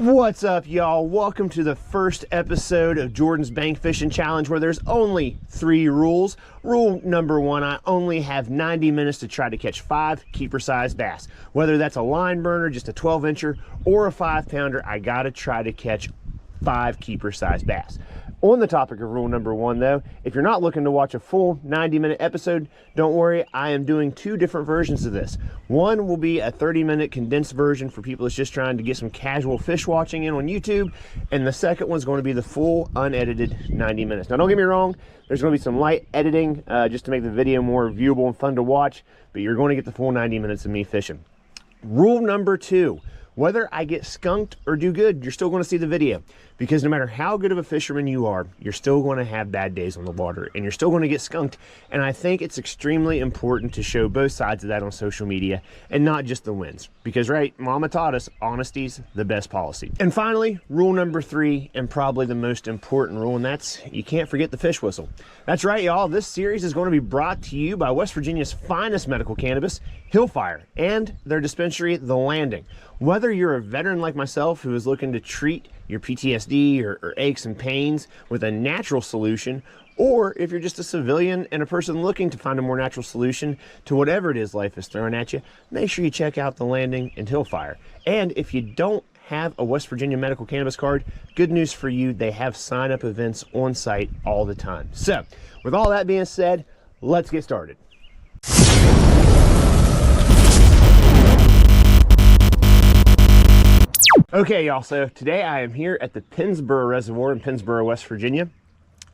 What's up, y'all? Welcome to the first episode of Jordan's Bank Fishing Challenge, where there's only 3 rules. Rule number 1, I only have 90 minutes to try to catch 5 keeper-sized bass. Whether that's a line burner, just a 12-incher, or a 5-pounder, I gotta try to catch 5 keeper-sized bass. On the topic of rule number 1, though, if you're not looking to watch a full 90-minute episode, don't worry, I am doing 2 different versions of this. One will be a 30-minute condensed version for people that's just trying to get some casual fish watching in on YouTube, and the second one's going to be the full unedited 90 minutes. Now, don't get me wrong, there's going to be some light editing just to make the video more viewable and fun to watch, but you're going to get the full 90 minutes of me fishing. Rule number 2. Whether I get skunked or do good, you're still going to see the video, because no matter how good of a fisherman you are, you're still going to have bad days on the water and you're still going to get skunked. And I think it's extremely important to show both sides of that on social media and not just the wins, because right, mama taught us honesty's the best policy. And finally, rule number 3, and probably the most important rule, and that's you can't forget the fish whistle. That's right, y'all. This series is going to be brought to you by West Virginia's finest medical cannabis, Hillfire, and their dispensary, The Landing. Whether you're a veteran like myself who is looking to treat your PTSD or aches and pains with a natural solution, or if you're just a civilian and a person looking to find a more natural solution to whatever it is life is throwing at you, make sure you check out The Landing and Hillfire. And if you don't have a West Virginia medical cannabis card, good news for you, they have sign-up events on site all the time. So, with all that being said, let's get started. Okay, y'all, so today I am here at the Pennsboro Reservoir in Pennsboro, West Virginia.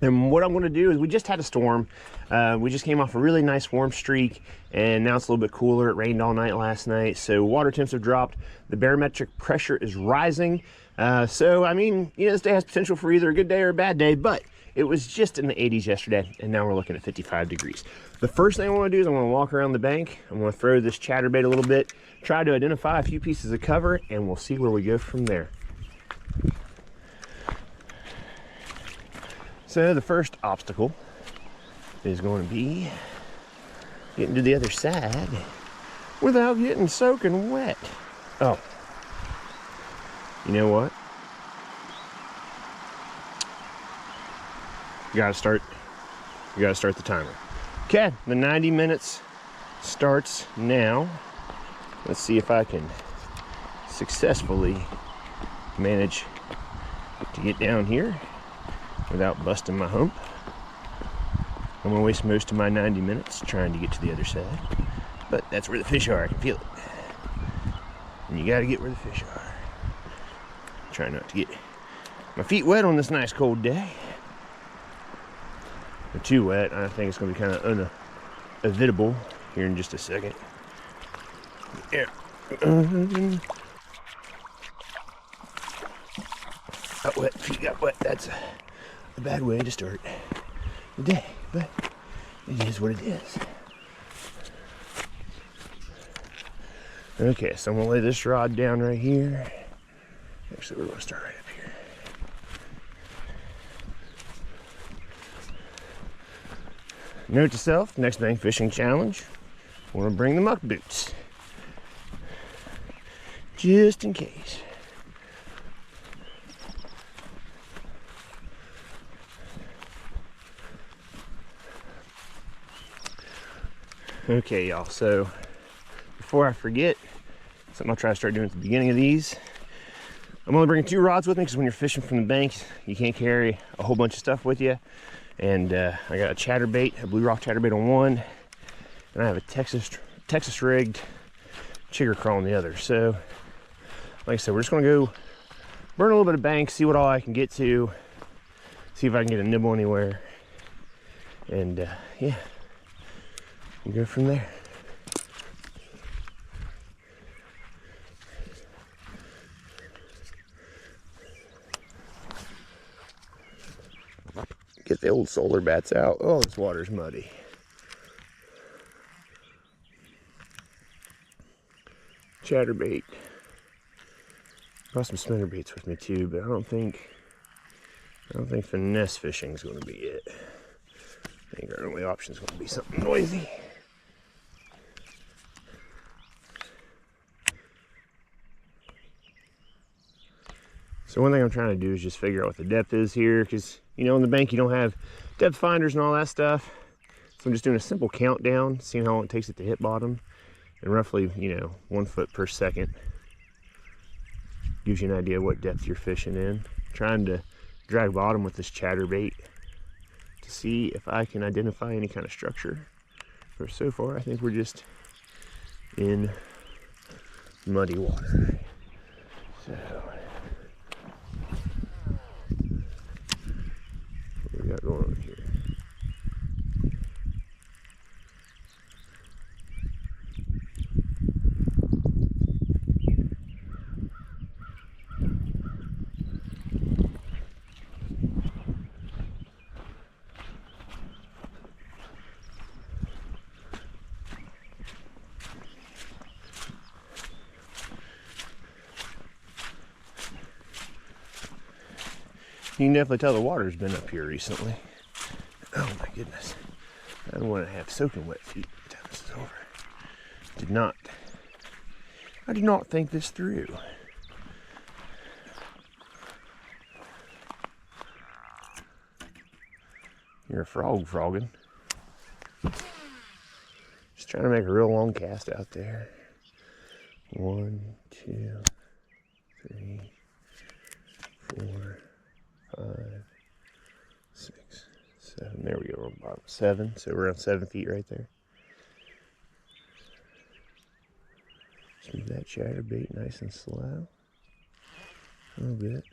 And what I'm going to do is, we just had a storm. We just came off a really nice warm streak, and now it's a little bit cooler. It rained all night last night, so water temps have dropped. The barometric pressure is rising. So, I mean, you know, this day has potential for either a good day or a bad day, but it was just in the 80s yesterday, and now we're looking at 55 degrees. The first thing I want to do is I want to walk around the bank. I'm going to throw this chatterbait a little bit, try to identify a few pieces of cover, and we'll see where we go from there. So the first obstacle is going to be getting to the other side without getting soaking wet. Oh, you know what? You gotta start the timer. Okay, the 90 minutes starts now. Let's see if I can successfully manage to get down here without busting my hump. I'm gonna waste most of my 90 minutes trying to get to the other side, but that's where the fish are. I can feel it. And you gotta get where the fish are. Try not to get my feet wet on this nice cold day. They're too wet. I think it's going to be kind of unavoidable here in just a second. Yeah. Got wet, feet got wet. That's a bad way to start the day, but it is what it is. Okay, so I'm going to lay this rod down right here. Actually, we're going to start right up here. Note to self, next bank fishing challenge, I want to bring the muck boots, just in case. Okay, y'all, so before I forget, something I'll try to start doing at the beginning of these, I'm only bringing 2 rods with me, because when you're fishing from the bank, you can't carry a whole bunch of stuff with you. And I got a chatterbait, a blue rock chatterbait on one, and I have a Texas rigged chigger crawl on the other. So, like I said, we're just gonna go burn a little bit of bank, see what all I can get to, see if I can get a nibble anywhere, and yeah, we'll go from there. Get the old solar bats out. Oh, this water's muddy. Chatterbait. Brought some spinnerbaits with me too, but I don't think finesse fishing is going to be it. I think our only option is going to be something noisy. So one thing I'm trying to do is just figure out what the depth is here, because you know, in the bank you don't have depth finders and all that stuff. So I'm just doing a simple countdown, seeing how long it takes it to hit bottom, and roughly, you know, 1 foot per second gives you an idea of what depth you're fishing in. Trying to drag bottom with this chatterbait to see if I can identify any kind of structure. But so far, I think we're just in muddy water. So, what we got going on here? You can definitely tell the water's been up here recently. Oh my goodness. I don't want to have soaking wet feet by the time this is over. I did not think this through. You're a frogging. Just trying to make a real long cast out there. 1, 2, 3, 4, 5, 6, 7. There we go. We're on bottom 7. So we're around 7 feet right there. Just move that chatterbait nice and slow. A little bit.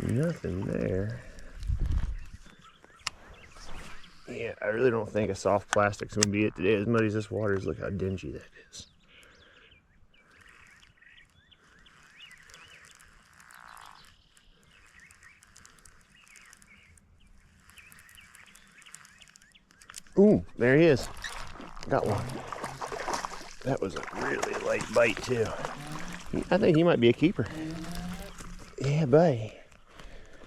Nothing there. Yeah, I really don't think a soft plastic's gonna be it today. As muddy as this water is, look how dingy that is. Ooh, there he is. Got one. That was a really light bite too. I think he might be a keeper. Yeah, buddy.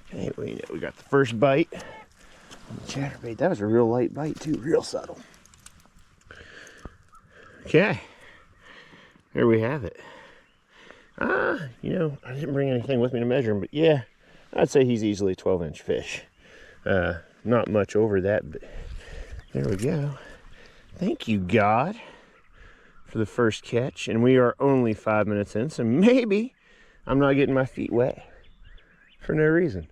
Hey, well, you know, we got the first bite. Chatterbait, that was a real light bite too, real subtle. Okay, there we have it. You know, I didn't bring anything with me to measure him, but yeah, I'd say he's easily a 12-inch fish. Not much over that, but there we go. Thank you, God, for the first catch. And we are only 5 minutes in, so maybe I'm not getting my feet wet for no reason.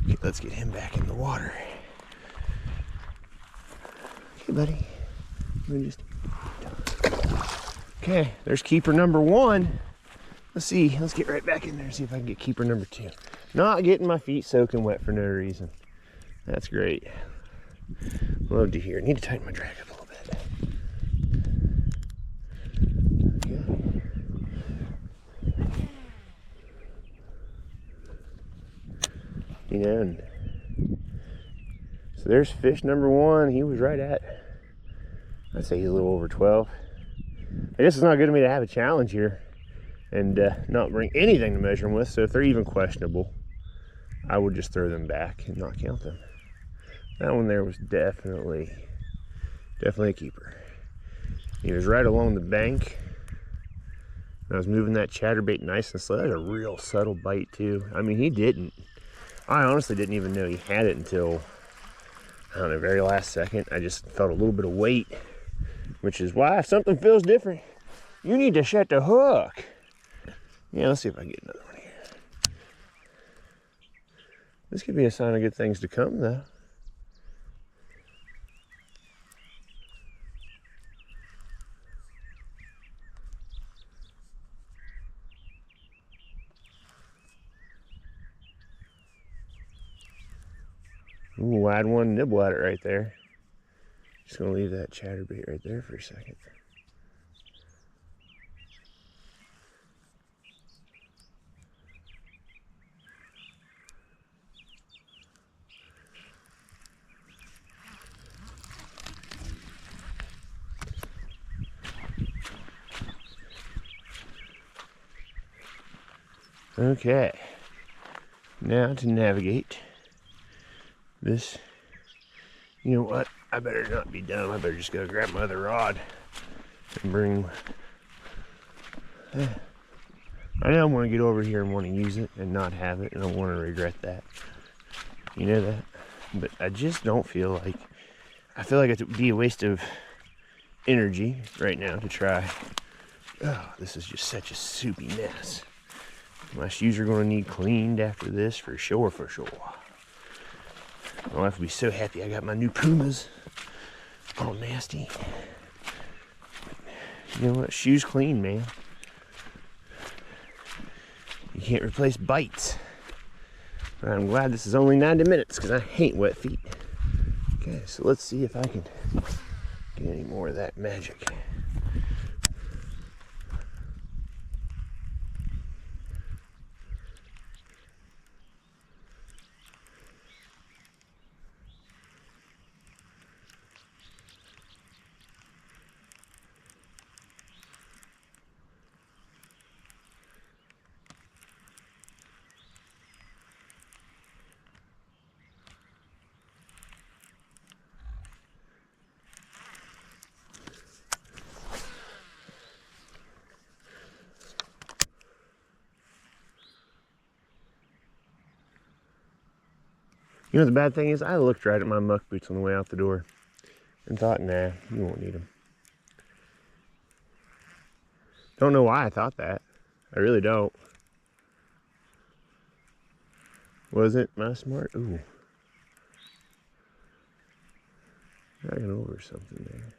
Okay, let's get him back in the water. Okay, buddy. Let me just... Okay, there's keeper number 1. Let's see. Let's get right back in there and see if I can get keeper number 2. Not getting my feet soaking wet for no reason. That's great. Love to hear. Need to tighten my drag up a little bit. You know, and so there's fish number 1. He was right at, I'd say he's a little over 12. I guess it's not good of me to have a challenge here and not bring anything to measure them with. So if they're even questionable, I would just throw them back and not count them. That one there was definitely a keeper. He was right along the bank. I was moving that chatterbait nice and slow. That was a real subtle bite too. I mean, I honestly didn't even know he had it until, I don't know, very last second. I just felt a little bit of weight, which is why if something feels different, you need to shut the hook. Yeah, let's see if I can get another one here. This could be a sign of good things to come though. Ooh, I had one nibble at it right there. Just gonna leave that chatterbait right there for a second. Okay, now to navigate this. You know what? I better not be dumb. I better just go grab my other rod and bring. I know I'm going to get over here and want to use it and not have it, and I want to regret that. You know that? But I just don't feel like. I feel like it would be a waste of energy right now to try. Oh, this is just such a soupy mess. My shoes are going to need cleaned after this for sure, for sure. My wife will be so happy I got my new Pumas. All nasty. But you know what? Shoes clean, man. You can't replace bites. But I'm glad this is only 90 minutes because I hate wet feet. Okay, so let's see if I can get any more of that magic. You know the bad thing is, I looked right at my muck boots on the way out the door and thought, nah, you won't need them. Don't know why I thought that. I really don't. Was it my smart? Ooh. Dragging over something there.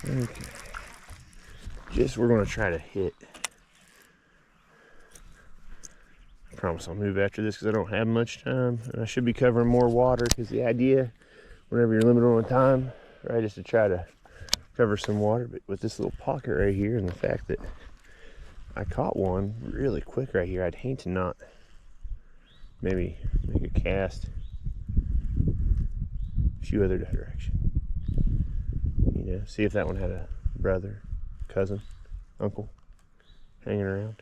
Okay. We're going to try to hit. I promise I'll move after this because I don't have much time. And I should be covering more water because the idea, whenever you're limited on time, right, is to try to cover some water. But with this little pocket right here and the fact that I caught one really quick right here, I'd hate to not maybe make a cast a few other directions. You know, see if that one had a brother, cousin, uncle hanging around.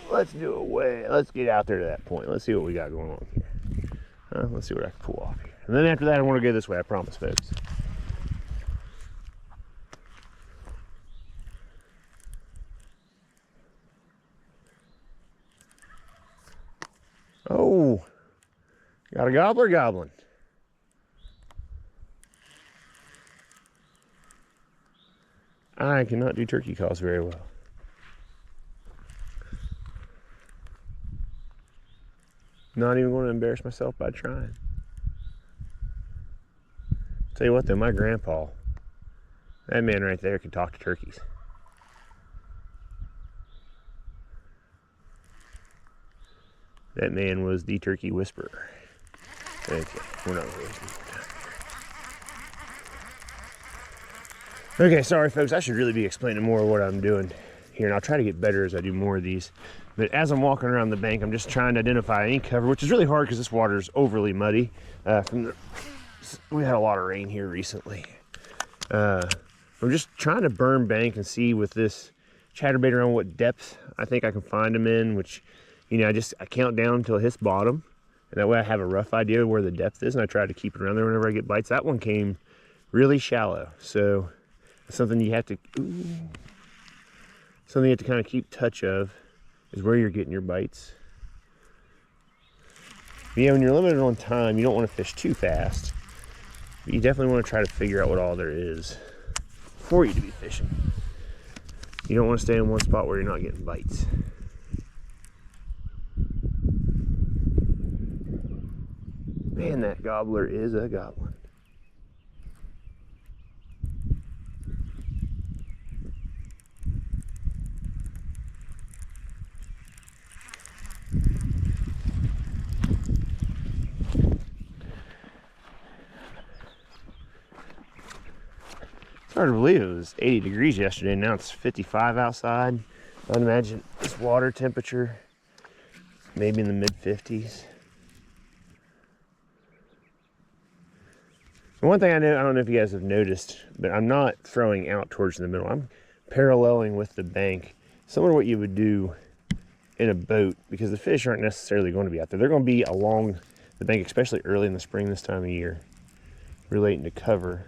Let's do it way. Let's get out there to that point. Let's see what we got going on here. Let's see what I can pull off here. And then after that, I want to go this way, I promise, folks. Oh, got a gobbler goblin. I cannot do turkey calls very well. Not even going to embarrass myself by trying. Tell you what though, my grandpa, that man right there could talk to turkeys. That man was the turkey whisperer. Okay, we're not really wasting time. Okay, sorry folks, I should really be explaining more of what I'm doing here, and I'll try to get better as I do more of these. But as I'm walking around the bank, I'm just trying to identify any cover, which is really hard because this water is overly muddy. We had a lot of rain here recently. I'm just trying to burn bank and see with this chatterbait around what depth I think I can find them in, which, you know, I count down until it hits bottom, and that way I have a rough idea of where the depth is, and I try to keep it around there whenever I get bites. That one came really shallow, so it's something you have to, something you have to kind of keep touch of is where you're getting your bites. Yeah, when you're limited on time, you don't want to fish too fast. You definitely want to try to figure out what all there is for you to be fishing. You don't want to stay in one spot where you're not getting bites. Man, that gobbler is a goblin. It's hard to believe it was 80 degrees yesterday. Now it's 55 outside. I'd imagine this water temperature maybe in the mid 50s. And one thing I don't know if you guys have noticed, but I'm not throwing out towards the middle. I'm paralleling with the bank, similar to what you would do in a boat, because the fish aren't necessarily going to be out there. They're going to be along the bank, especially early in the spring this time of year, relating to cover.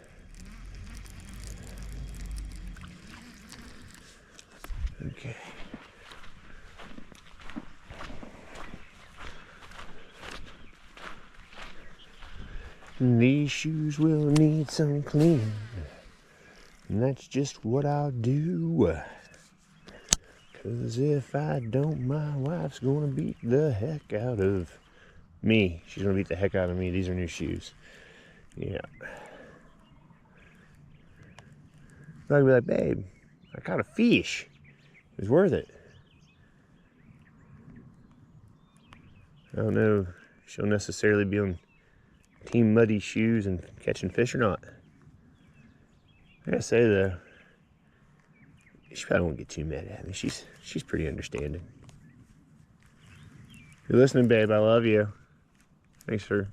Okay. These shoes will need some cleaning, and that's just what I'll do. 'Cause if I don't, my wife's gonna beat the heck out of me. She's gonna beat the heck out of me. These are new shoes. Yeah. I'll be like, babe, I caught a fish. It was worth it. I don't know if she'll necessarily be on Team Muddy shoes and catching fish or not. I gotta say though, she probably won't get too mad at me. She's pretty understanding. If you're listening, babe, I love you. Thanks for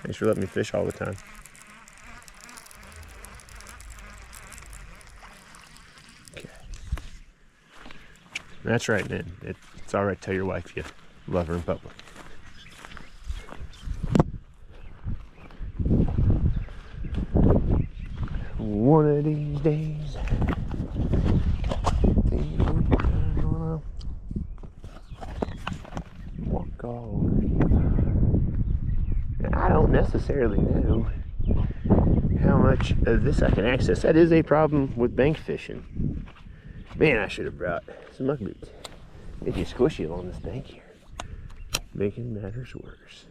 letting me fish all the time. Okay. That's right, then. It's all right to tell your wife you love her in public. One of these days, I'm gonna walk all over. I don't necessarily know how much of this I can access. That is a problem with bank fishing. Man, I should have brought some muck boots. They get squishy along this bank here, making matters worse.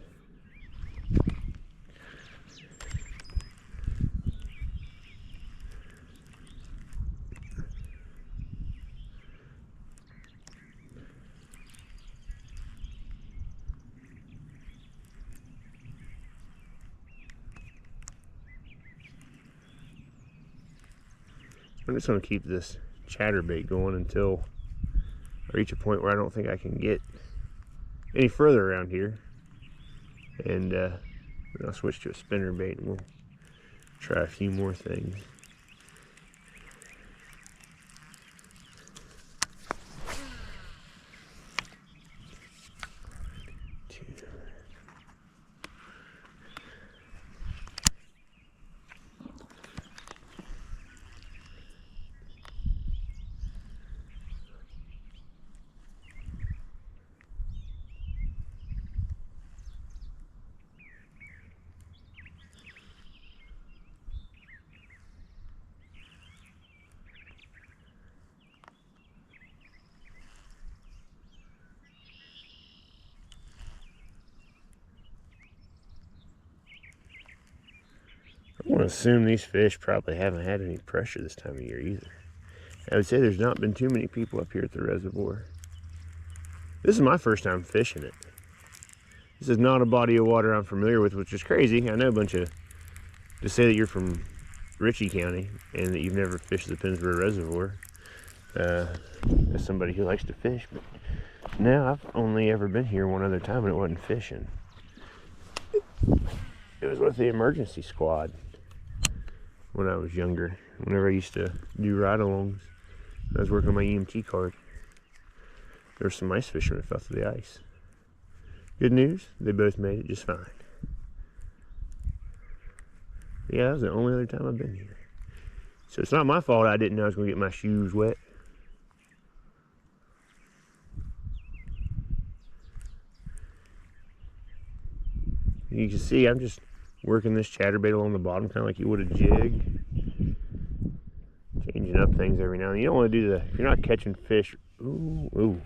I'm just going to keep this chatterbait going until I reach a point where I don't think I can get any further around here. And then I'll switch to a spinnerbait and we'll try a few more things. I want to assume these fish probably haven't had any pressure this time of year either. I would say there's not been too many people up here at the reservoir. This is my first time fishing it. This is not a body of water I'm familiar with, which is crazy. I know a bunch of, to say that you're from Ritchie County and that you've never fished the Pennsboro Reservoir, as somebody who likes to fish, but no, I've only ever been here one other time and it wasn't fishing. It was with the emergency squad when I was younger. Whenever I used to do ride-alongs, I was working on my EMT card. There were some ice fishermen that fell through the ice. Good news, they both made it just fine. Yeah, that was the only other time I've been here. So it's not my fault I didn't know I was going to get my shoes wet. You can see I'm just working this chatterbait along the bottom, kind of like you would a jig. Changing up things every now and then. You don't want to do if you're not catching fish. Ooh,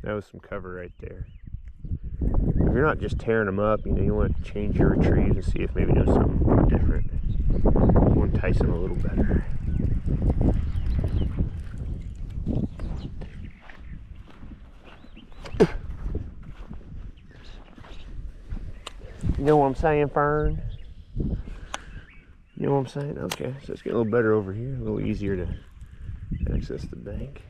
that was some cover right there. If you're not just tearing them up, you want to change your retrieves and see if maybe there's something different. You want to entice them a little better. You know what I'm saying, Fern? You know what I'm saying? Okay, so it's getting a little better over here, a little easier to access the bank.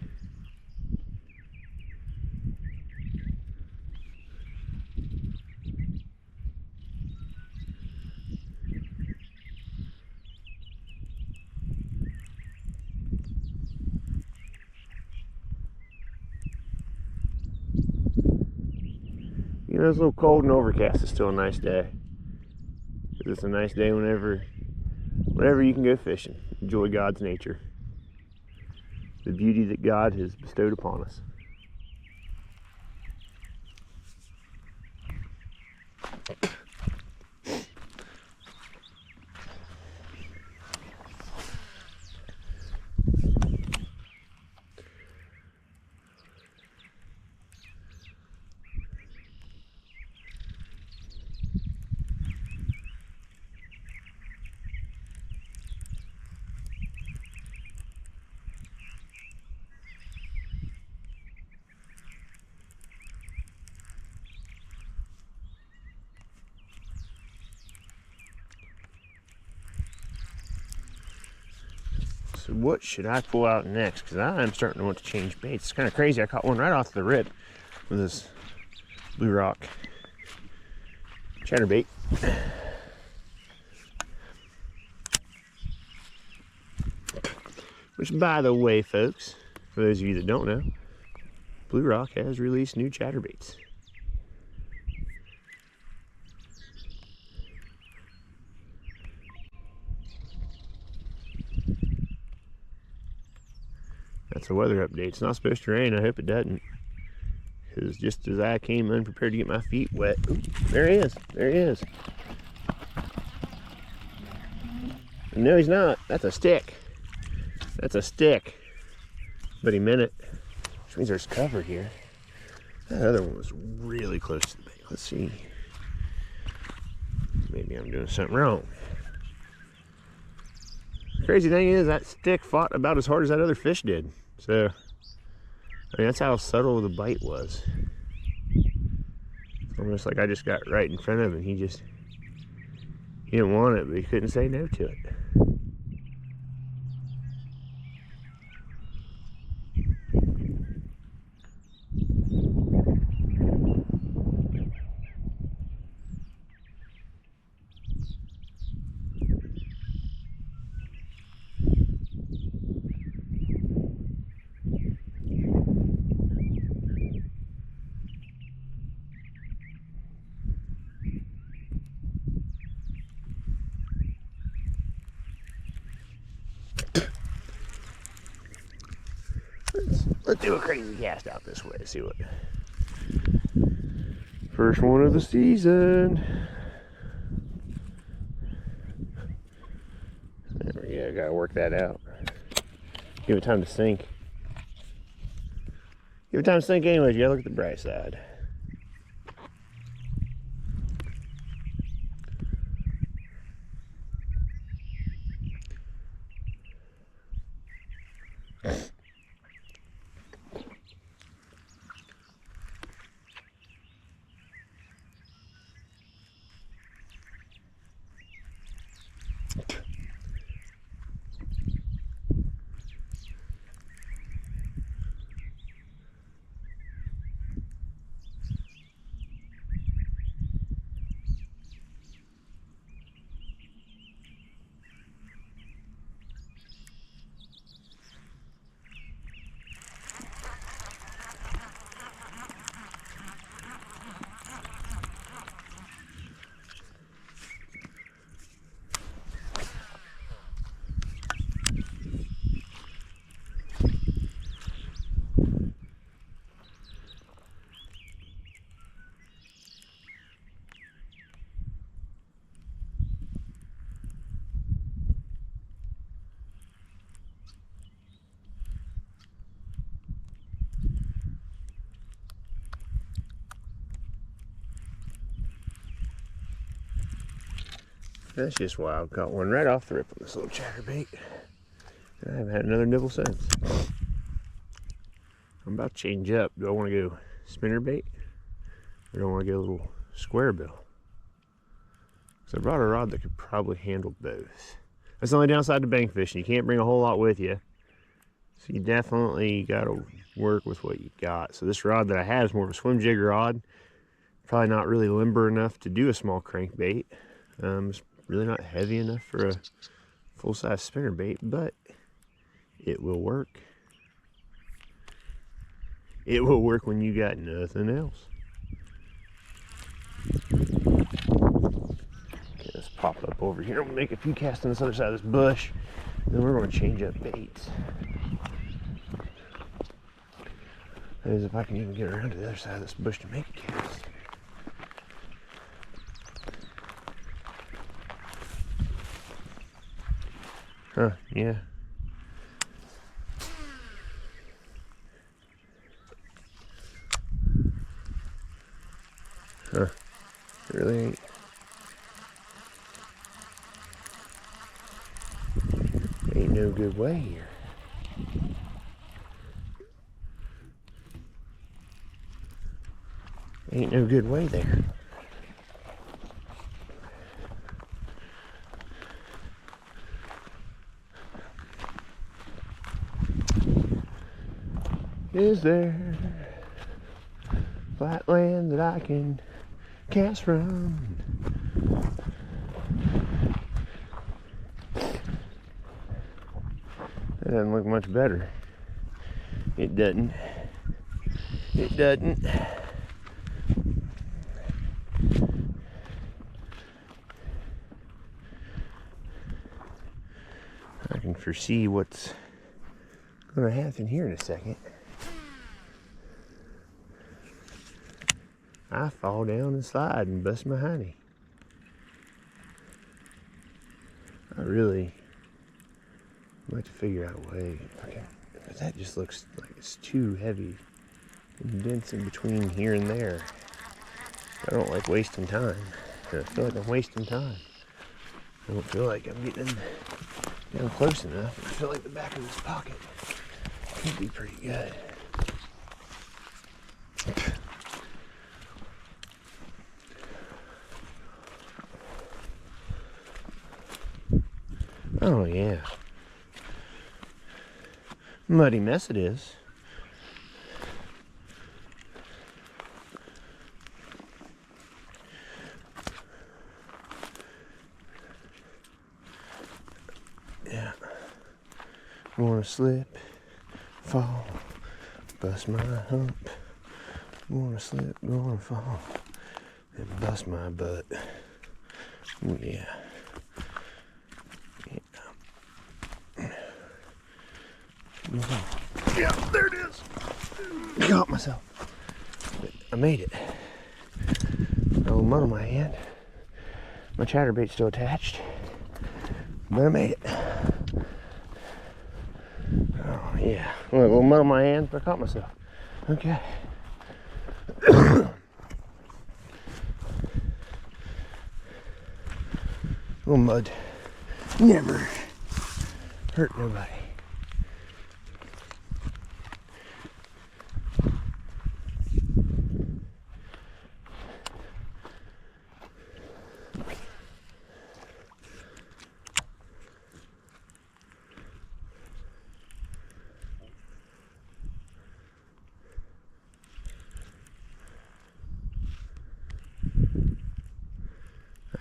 You know, it's a little cold and overcast. It's still a nice day. It's a nice day whenever you can go fishing. Enjoy God's nature. The beauty that God has bestowed upon us. So what should I pull out next? Because I'm starting to want to change baits. It's kind of crazy. I caught one right off the rip with this blue rock chatterbait. Which, by the way, folks, for those of you that don't know, Blue Rock has released new chatterbaits. That's a weather update. It's not supposed to rain. I hope it doesn't. Because just as I came unprepared to get my feet wet, ooh, there he is. There he is. No, he's not. That's a stick. That's a stick. But he meant it. Which means there's cover here. That other one was really close to the bait. Let's see. Maybe I'm doing something wrong. The crazy thing is that stick fought about as hard as that other fish did. So, I mean, that's how subtle the bite was. Almost like I just got right in front of him. He didn't want it, but he couldn't say no to it. Let's do a crazy cast out this way. See what. First one of the season. There we go. Gotta work that out. Give it time to sink. Give it time to sink anyways. You gotta look at the bright side. That's just wild. Caught one right off the rip on this little chatterbait. I haven't had another nibble since. I'm about to change up. Do I want to go spinnerbait or do I want to go a little square bill? So I brought a rod that could probably handle both. That's the only downside to bank fishing. You can't bring a whole lot with you. So you definitely got to work with what you got. So this rod that I have is more of a swim jig rod. Probably not really limber enough to do a small crankbait. It's really not heavy enough for a full-size spinnerbait, but it will work. It will work when you got nothing else. Okay, let's pop up over here. I'm gonna make a few casts on this other side of this bush. Then we're gonna change up baits. That is, if I can even get around to the other side of this bush to make a cast. Huh, yeah. Huh, really ain't. Ain't no good way here. Ain't no good way there. Is there flat land that I can cast from? That doesn't look much better. It doesn't. It doesn't. I can foresee what's going to happen here in a second. I fall down and slide and bust my hiney. I really like to figure out a way. Okay, but that just looks like it's too heavy and dense in between here and there. I don't like wasting time. And I feel like I'm wasting time. I don't feel like I'm getting down close enough. I feel like the back of this pocket could be pretty good. Oh yeah. Muddy mess it is. Yeah. Wanna slip, fall, bust my hump. Wanna slip, wanna fall, and bust my butt. Ooh, yeah. Yeah, there it is. Caught myself. But I made it. No mud on my hand. My chatterbait's still attached. But I made it. Oh yeah. Look, a little mud on my hand, but I caught myself. Okay. Little mud never hurt nobody.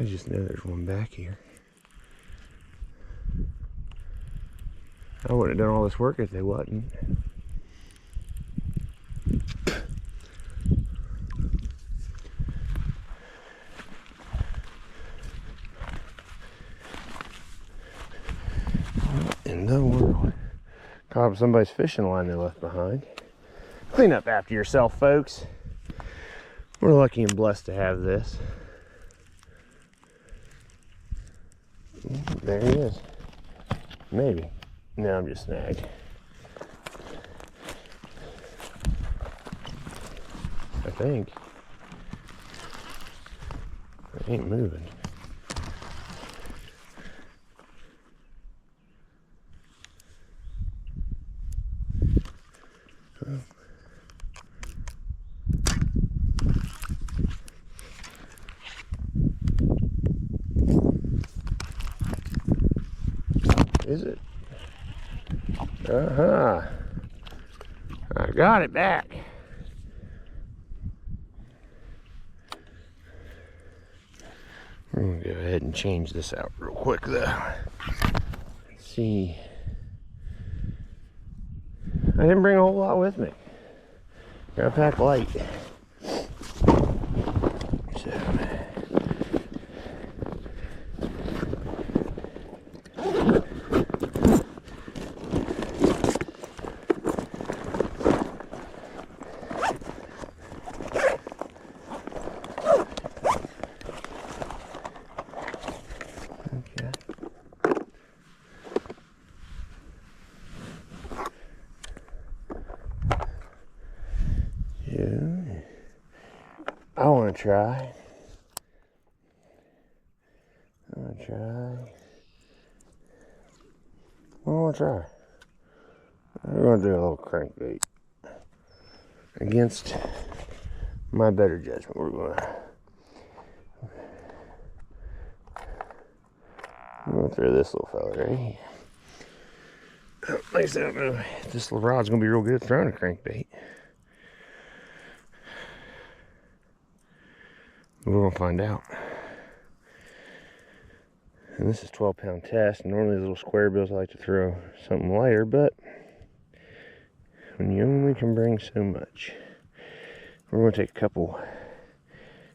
I just know there's one back here. I wouldn't have done all this work if they wasn't. What in the world? Caught up somebody's fishing line they left behind. Clean up after yourself, folks. We're lucky and blessed to have this. There he is. Maybe. No, I'm just snagged. I think. It ain't moving. Is it? Uh-huh. I got it back. I'm gonna go ahead and change this out real quick though. Let's see. I didn't bring a whole lot with me. Gotta pack light. I want to try. I want to try. We're going to do a little crankbait. Against my better judgment, we're going to throw this little fella right here. Like I said, I don't know if this little rod's going to be real good at throwing a crankbait. We're going to find out. And this is 12-pound test. Normally these little square bills I like to throw something lighter, but when you only can bring so much, we're going to take a couple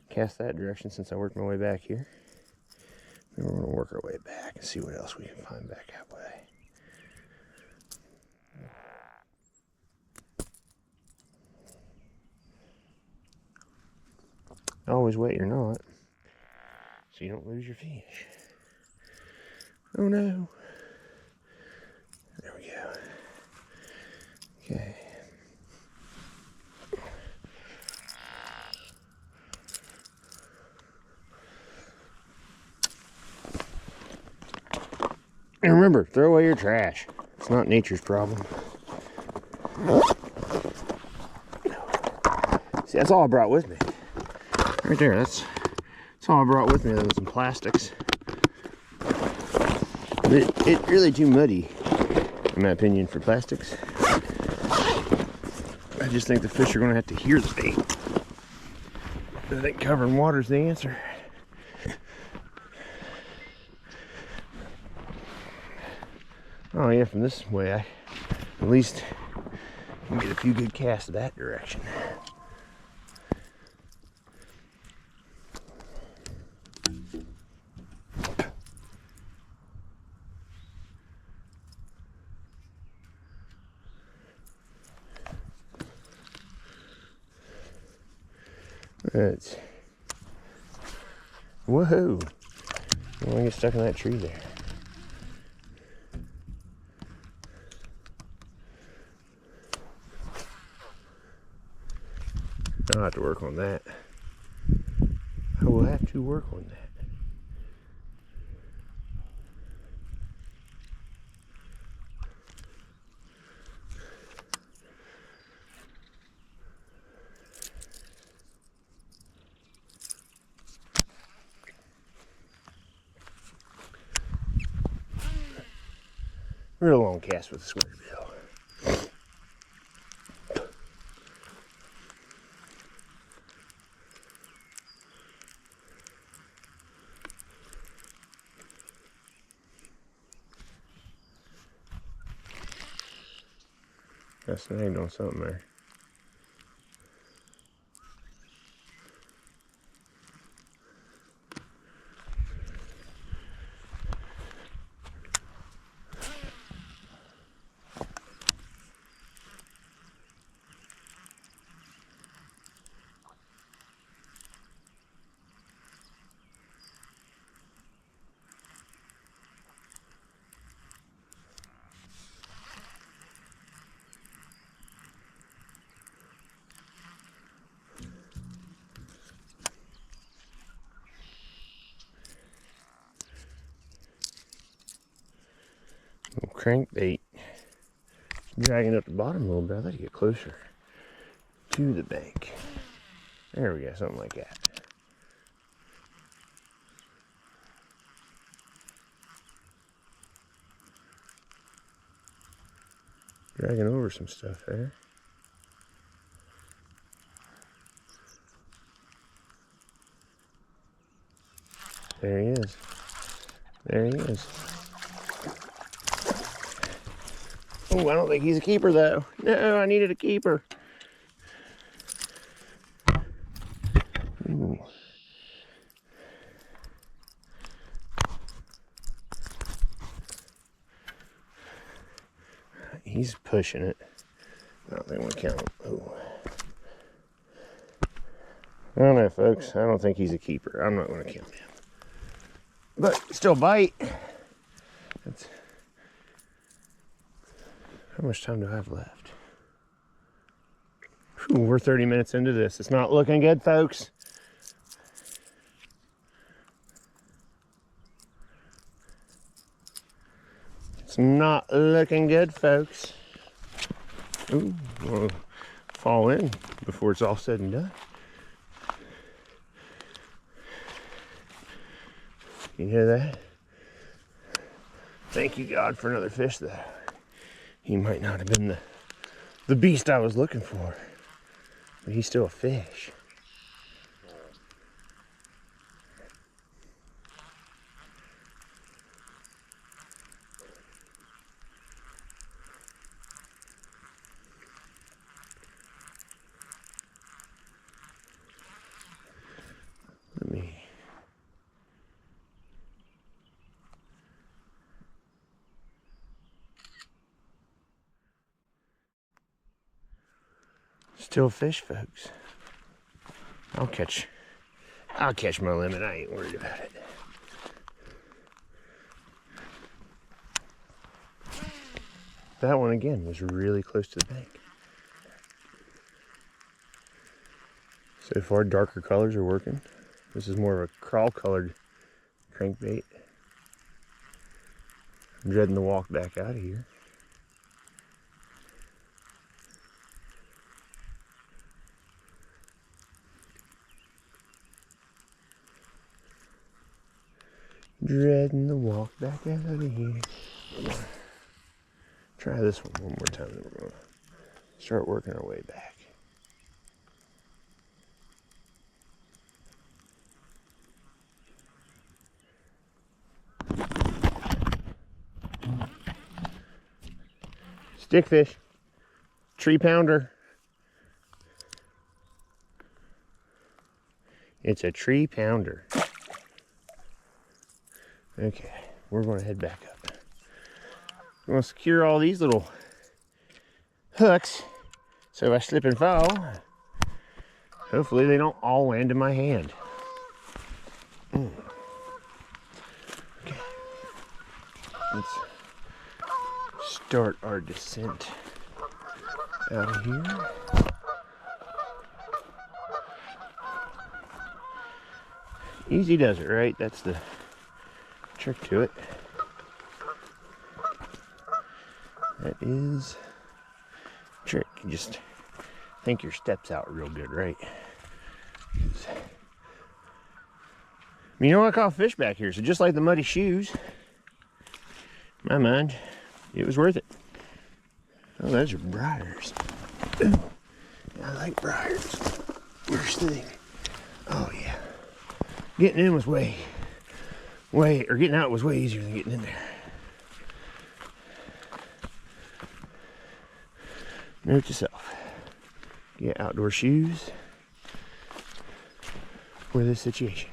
casts that direction since I worked my way back here. Then we're going to work our way back and see what else we can find back that way. Always wet your knot so you don't lose your fish. Oh no. There we go. Okay. And remember, throw away your trash. It's not nature's problem. See, that's all I brought with me. Right there, that's all I brought with me. There was some plastics. It's really too muddy, in my opinion, for plastics. I just think the fish are going to have to hear the bait. I think covering water is the answer. Oh yeah, from this way, I at least can get a few good casts that direction. That's, woohoo! I want to get stuck in that tree there. I'll have to work on that. I will have to work on that. Real long cast with a square bill. Got snagged on something there. Crankbait dragging up the bottom a little bit. I thought you get closer to the bank. There we go, something like that. Dragging over some stuff there. There he is. There he is. Oh, I don't think he's a keeper though. No, I needed a keeper. Ooh. He's pushing it. I don't think we'll count him. Oh. I don't know, folks. I don't think he's a keeper. I'm not going to count him. But still bite. That's... How much time do I have left? Whew, we're 30 minutes into this. It's not looking good, folks. It's not looking good, folks. Ooh, we'll fall in before it's all said and done. You hear that? Thank you, God, for another fish, though. He might not have been the beast I was looking for, but he's still a fish. Let me... Still fish, folks. I'll catch my limit. I ain't worried about it. That one again was really close to the bank. So far, darker colors are working. This is more of a crawl colored crankbait. I'm dreading the walk back out of here. Dreading the walk back out of here. Try this one more time, then we're going to start working our way back. Stickfish, tree pounder. It's a tree pounder. Okay, we're going to head back up. I'm going to secure all these little hooks so if I slip and fall, hopefully they don't all land in my hand. Okay, let's start our descent out of here. Easy does it, right? That's the trick to it. That is trick. You just think your steps out real good, right? You know, I caught fish back here, so just like the muddy shoes, in my mind, it was worth it. Oh, those are briars. Ooh, I like briars. Worst thing. Oh yeah. Getting in was getting out was way easier than getting in there. Note to self, get outdoor shoes for this situation.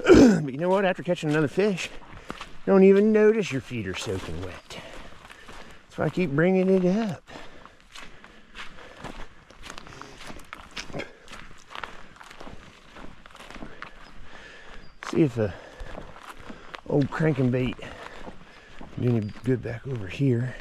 But you know what? After catching another fish, you don't even notice your feet are soaking wet. That's why I keep bringing it up. See if the old cranking bait can do any good back over here.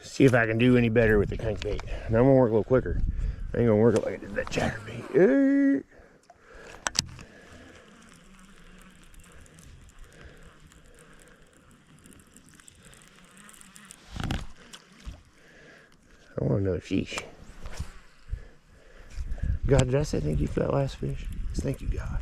See if I can do any better with the crankbait. Now I'm gonna work a little quicker. I ain't gonna work it like I did that chatterbait. another fish. God, did I say thank you for that last fish? Yes, thank you, God.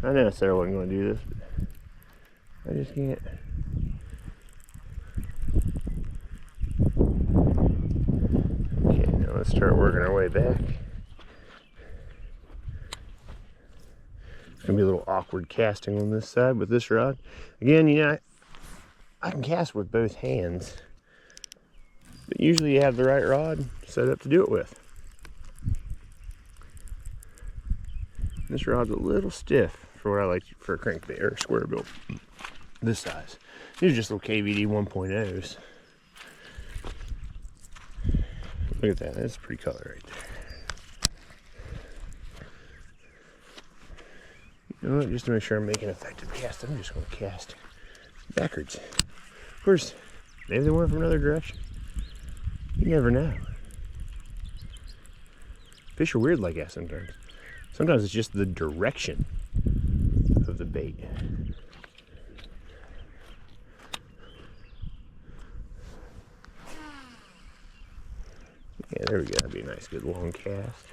I know I said I wasn't going to do this, but I just can't. Okay, now let's start working our way back. It's going to be a little awkward casting on this side with this rod. Again, you know, I can cast with both hands, but usually you have the right rod set up to do it with. This rod's a little stiff for what I like for a crankbait or a square bill this size. These are just little KVD 1.0s. Look at that, that's a pretty color right there. You know what, just to make sure I'm making an effective cast, I'm just going to cast backwards. Of course, maybe they went from another direction. You never know. Fish are weird like that sometimes. Sometimes it's just the direction of the bait. Yeah, there we go. That'd be a nice, good long cast.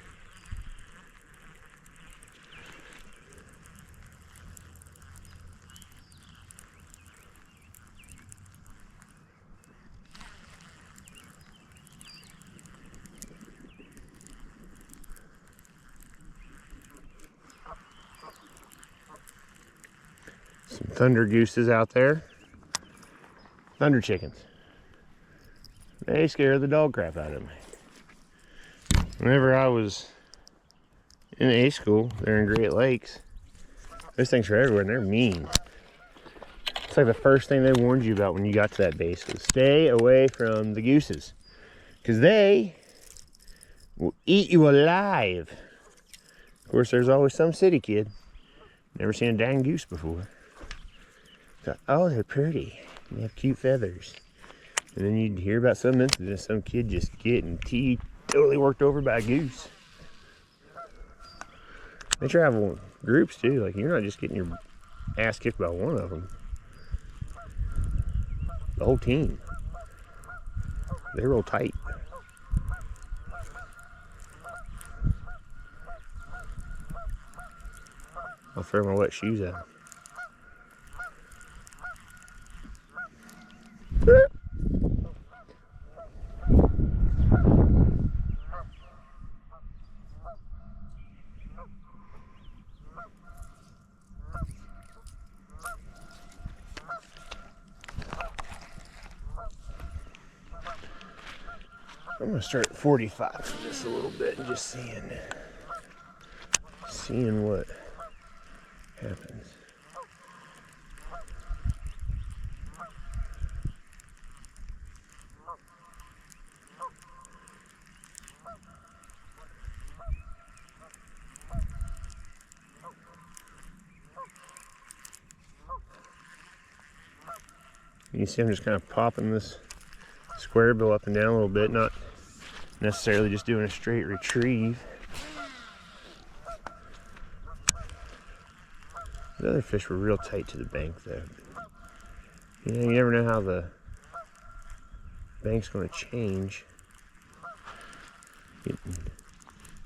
Some thunder gooses out there. Thunder chickens. They scare the dog crap out of me. Whenever I was in A school, there in Great Lakes, those things are everywhere and they're mean. It's like the first thing they warned you about when you got to that base was stay away from the gooses, because they will eat you alive. Of course, there's always some city kid, never seen a dang goose before. Thought, oh, they're pretty. They have cute feathers. And then you'd hear about some incident of some kid just getting totally worked over by a goose. They travel in groups too. Like, you're not just getting your ass kicked by one of them. The whole team. They roll tight. I'll throw my wet shoes out. I'm gonna start at 45 for this a little bit and just seeing what happens. You see I'm just kind of popping this square bill up and down a little bit, not necessarily just doing a straight retrieve. The other fish were real tight to the bank though. You know, you never know how the bank's going to change.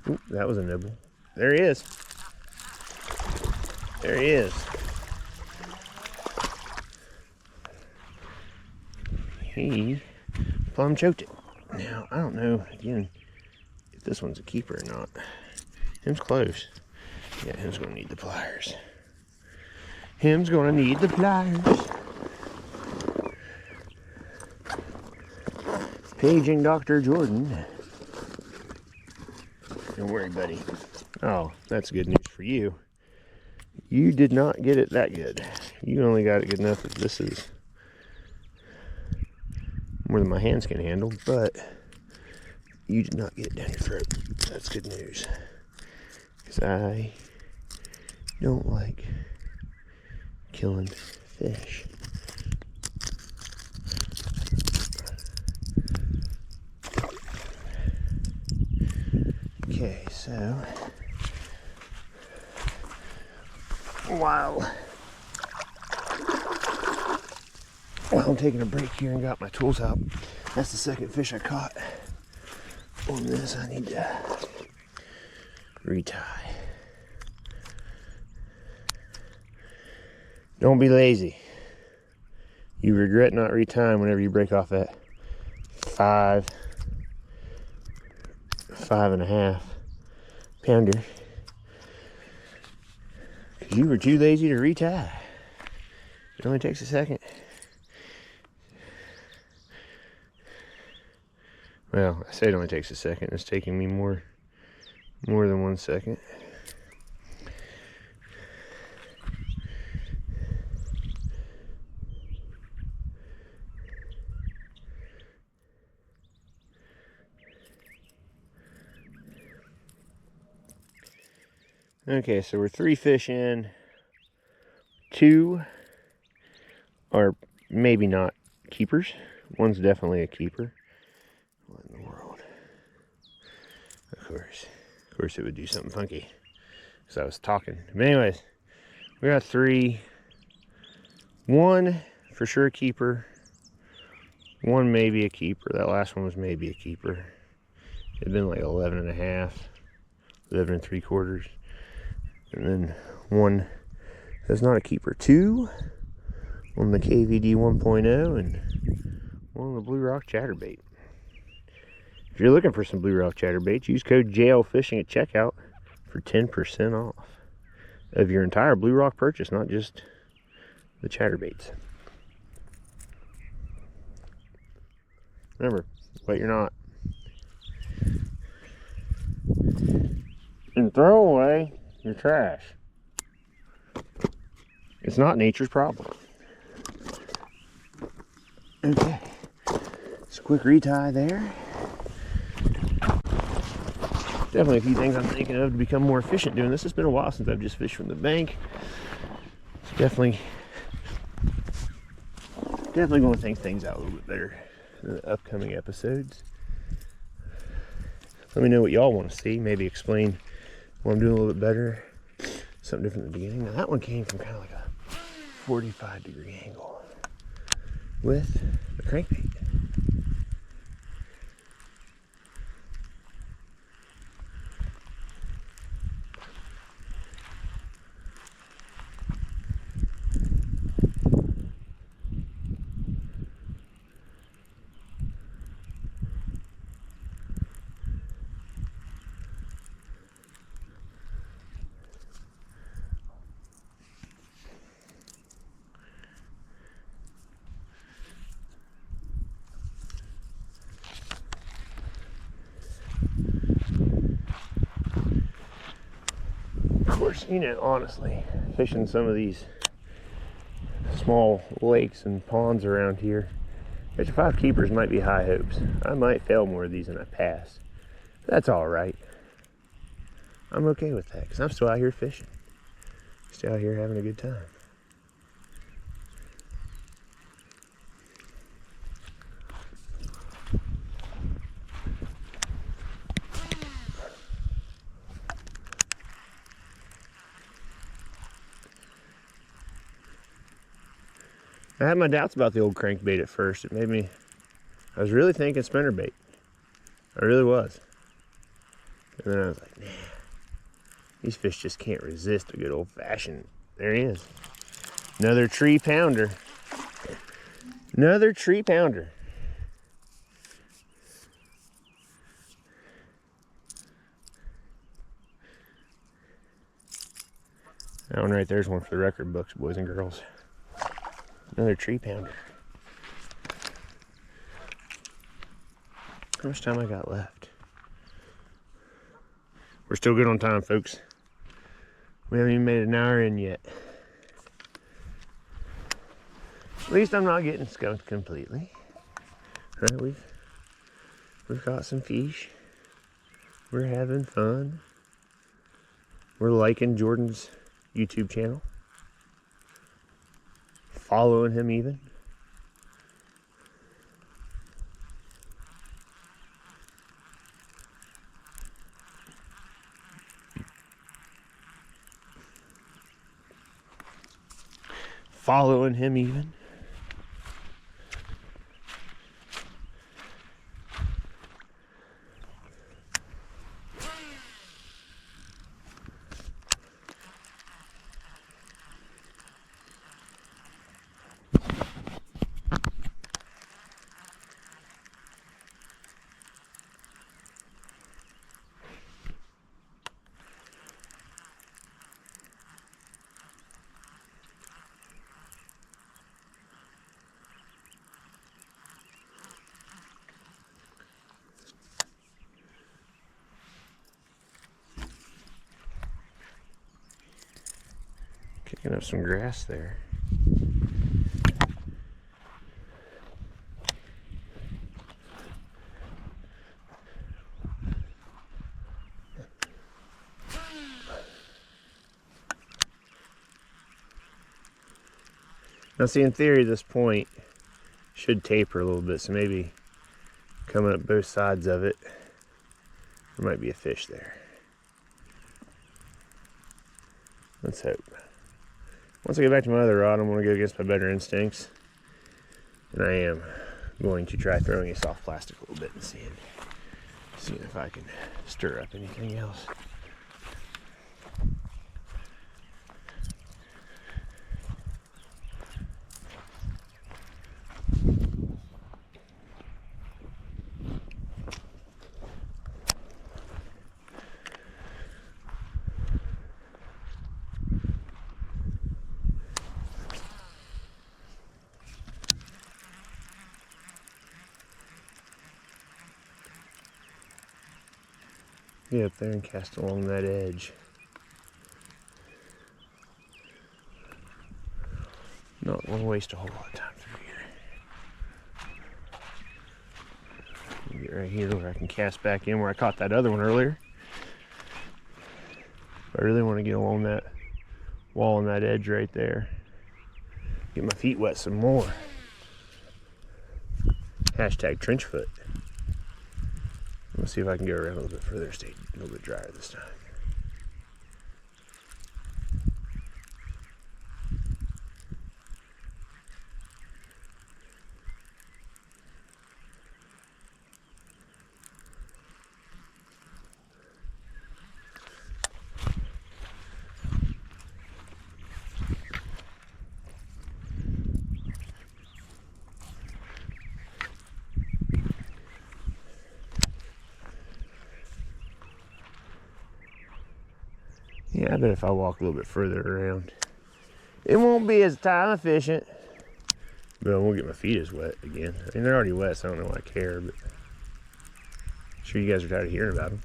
Ooh, that was a nibble. There he is. There he is. He plumb choked it. Now, I don't know, again, if this one's a keeper or not. Him's close. Yeah, him's going to need the pliers. Him's going to need the pliers. Paging Dr. Jordan. Don't worry, buddy. Oh, that's good news for you. You did not get it that good. You only got it good enough that this is more than my hands can handle, but you did not get it down your throat. That's good news. Because I don't like killing fish. Okay. So, while I'm taking a break here and got my tools out, that's the second fish I caught. On this, I need to retie. Don't be lazy. You regret not retying whenever you break off that 5.5 pounder. Because you were too lazy to retie. It only takes a second. Well, I say it only takes a second. It's taking me more than 1 second. Okay, so we're 3 fish in. 2 are maybe not keepers. One's definitely a keeper. What in the world? Of course it would do something funky. Because I was talking. But anyways, we got 3. 1 for sure a keeper. 1 maybe a keeper. That last one was maybe a keeper. It'd been like 11.5, 11 3/4. And then 1 that's not a keeper. 2 on the KVD 1.0 and 1 on the Blue Rock Chatterbait. If you're looking for some Blue Rock Chatterbaits, use code JLFishing at checkout for 10% off of your entire Blue Rock purchase, not just the chatterbaits. Remember, wet you're not. And throw away your trash. It's not nature's problem. Okay, just a quick retie there. Definitely a few things I'm thinking of to become more efficient doing this. It's been a while since I've just fished from the bank. It's definitely going to think things out a little bit better in the upcoming episodes. Let me know what y'all want to see. Maybe explain what I'm doing a little bit better. Something different in the beginning. Now that one came from kind of like a 45-degree angle with the crankbait. Of course, you know, honestly, fishing some of these small lakes and ponds around here, catching 5 keepers might be high hopes. I might fail more of these than I pass. That's all right. I'm okay with that because I'm still out here fishing. Still out here having a good time. I had my doubts about the old crankbait at first. It made me, I was really thinking spinnerbait. I really was. And then I was like, nah, these fish just can't resist a good old fashioned. There he is. Another tree pounder. Another tree pounder. That one right there is one for the record books, boys and girls. Another tree pounder. How much time I got left? We're still good on time, folks. We haven't even made an hour in yet. At least I'm not getting skunked completely. Right, we've caught some fish. We're having fun. We're liking Jordan's YouTube channel. Following him even. following him even. Kicking up some grass there. Now see, in theory this point should taper a little bit, so maybe coming up both sides of it, there might be a fish there. Let's hope. Once I get back to my other rod, I'm going to go against my better instincts. And I am going to try throwing a soft plastic a little bit and seeing if I can stir up anything else. Get up there and cast along that edge. Not want to waste a whole lot of time through here. Get right here where I can cast back in where I caught that other one earlier. But I really want to get along that wall on that edge right there. Get my feet wet some more. Hashtag trench foot. Let's see if I can go around a little bit further, stay a little bit drier this time. Yeah, I bet if I walk a little bit further around, it won't be as time efficient, but I won't get my feet as wet again. I mean, they're already wet, so I don't know why I care, but I'm sure you guys are tired of hearing about them.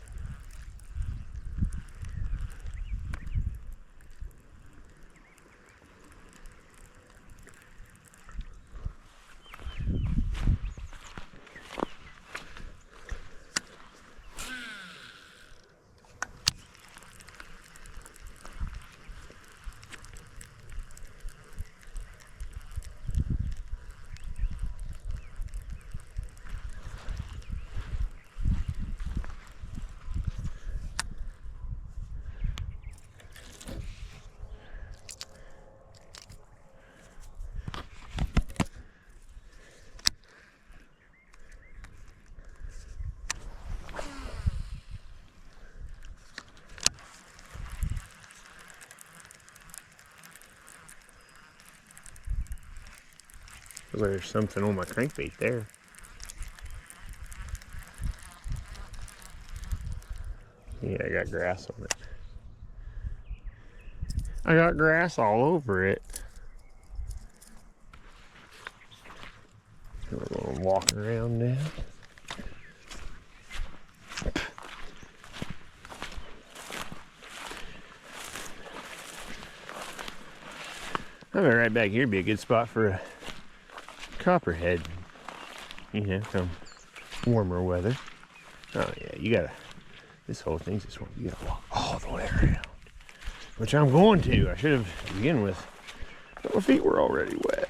Looks like there's something on my crankbait there. Yeah, I got grass on it. I got grass all over it. We're going to walk around now. I bet right back here would be a good spot for a copperhead, you know, come warmer weather. Oh yeah, you gotta, this whole thing's just one, you gotta walk all the way around, which I'm going to. I should have to begin with, but my feet were already wet.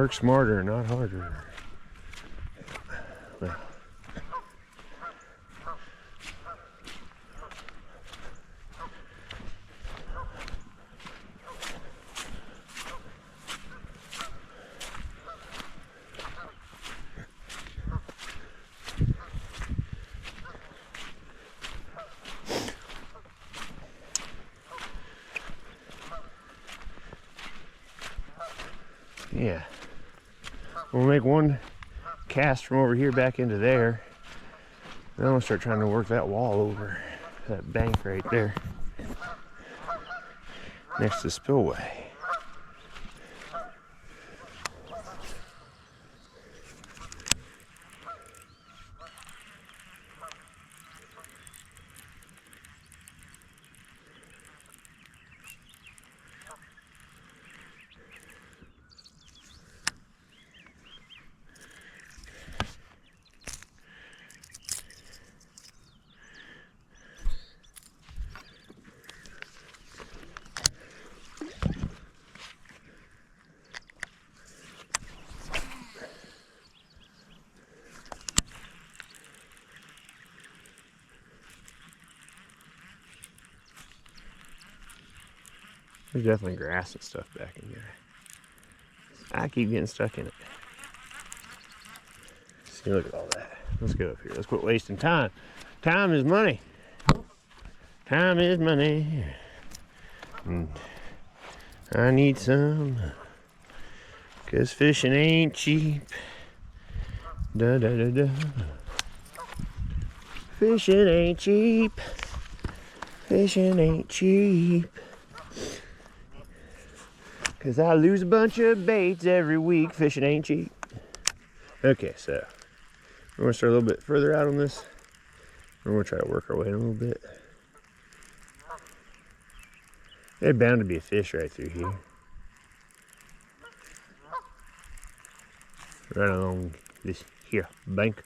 Work smarter, not harder. Well. Yeah, we'll make one cast from over here back into there. Then we'll start trying to work that wall over, that bank right there, next to the spillway. There's definitely grass and stuff back in there. I keep getting stuck in it. See, look at all that. Let's go up here. Let's quit wasting time. Time is money. Time is money. And I need some, 'cause fishing ain't cheap. Da da da da. Fishing ain't cheap. Fishing ain't cheap. 'Cause I lose a bunch of baits every week. Fishing ain't cheap. Okay, so we're gonna start a little bit further out on this. We're gonna try to work our way in a little bit. There's bound to be a fish right through here. Right along this here bank.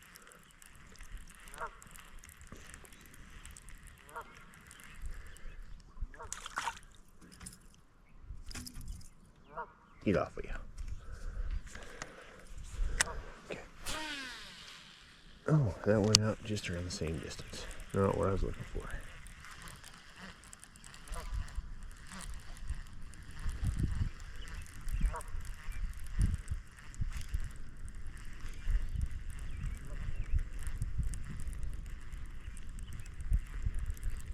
Get off of you. Okay. Oh, that went out just around the same distance. Not what I was looking for.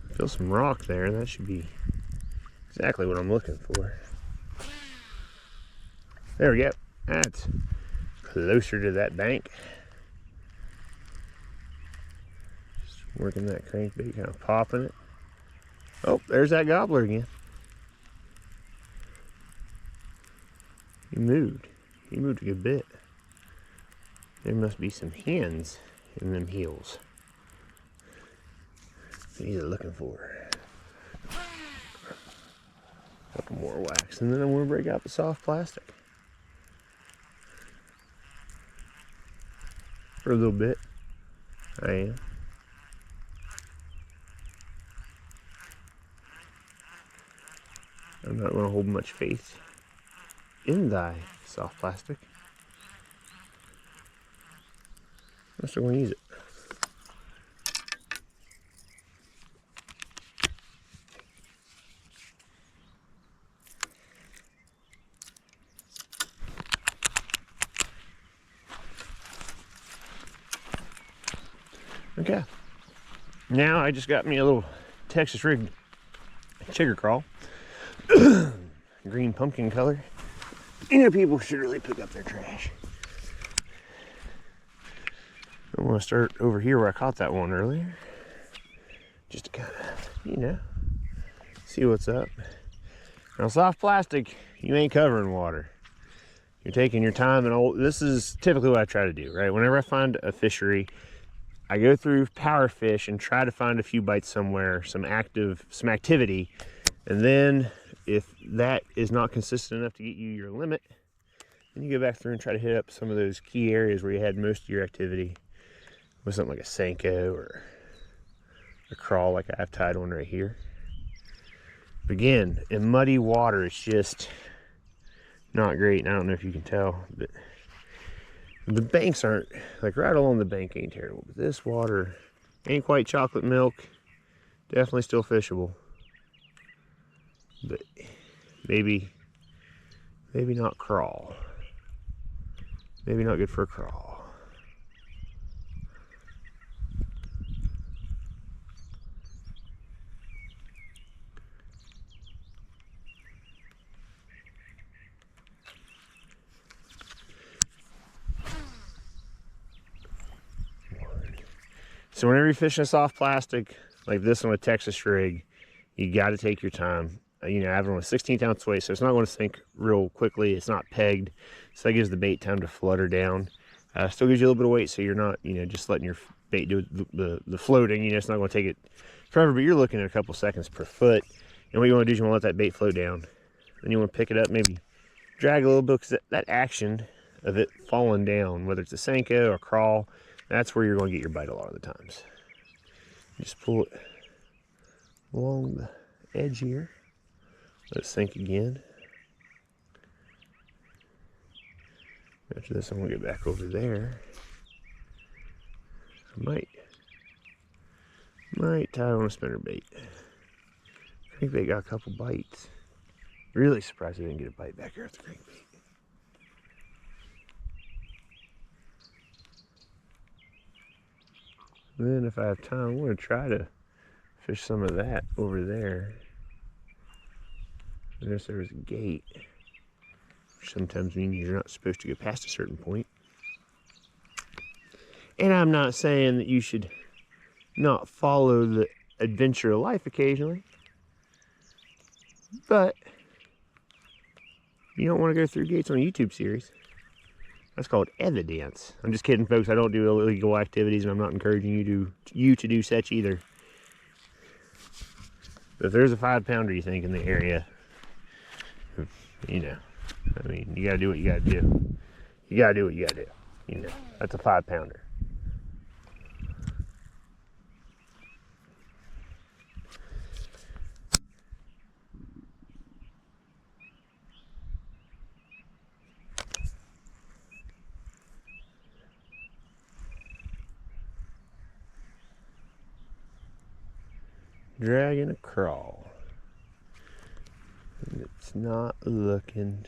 I feel some rock there. That should be exactly what I'm looking for. There we go. That's closer to that bank. Just working that crankbait, kind of popping it. Oh, there's that gobbler again. He moved. He moved a good bit. There must be some hens in them heels that he's looking for. A couple more wax, and then I'm going to break out the soft plastic. For a little bit, I am. I'm not going to hold much faith in thy soft plastic. I'm still going to use it. Okay, now I just got me a little Texas rig chigger crawl, green pumpkin color. You know, people should really pick up their trash. I want to start over here where I caught that one earlier, just to kind of, you know, see what's up. Now, soft plastic, you ain't covering water. You're taking your time, and this is typically what I try to do, right? Whenever I find a fishery, I go through power fish and try to find a few bites somewhere, some activity, and then if that is not consistent enough to get you your limit, then you go back through and try to hit up some of those key areas where you had most of your activity with something like a Senko or a crawl like I have tied one right here. But again, in muddy water, it's just, not great, and I don't know if you can tell, but the banks aren't, like right along the bank ain't terrible, but this water ain't quite chocolate milk. Definitely still fishable, but maybe not crawl. Maybe not good for a crawl. So whenever you're fishing a soft plastic, like this one with Texas rig, you got to take your time. You know, I have it on a 16th ounce weight, so it's not going to sink real quickly. It's not pegged, so that gives the bait time to flutter down. Still gives you a little bit of weight, so you're not, you know, just letting your bait do the floating. You know, it's not going to take it forever, but you're looking at a couple seconds per foot. And what you want to do is you want to let that bait float down. Then you want to pick it up, maybe drag a little bit, because that action of it falling down, whether it's a Senko or crawl, that's where you're going to get your bite a lot of the times. Just pull it along the edge here. Let it sink again. After this, I'm going to get back over there. I might tie on a spinnerbait. Crankbait got a couple bites. Really surprised I didn't get a bite back here at the crankbait. Then if I have time, I'm going to try to fish some of that over there. Notice there was a gate, which sometimes means you're not supposed to go past a certain point. And I'm not saying that you should not follow the adventure of life occasionally, but you don't want to go through gates on a YouTube series. That's called evidence. I'm just kidding, folks. I don't do illegal activities, and I'm not encouraging you to do such either. But if there's a 5-pounder you think in the area, you know, I mean, you gotta do what you gotta do. You gotta do what you gotta do. You know, that's a 5-pounder. Dragging a crawl. And it's not looking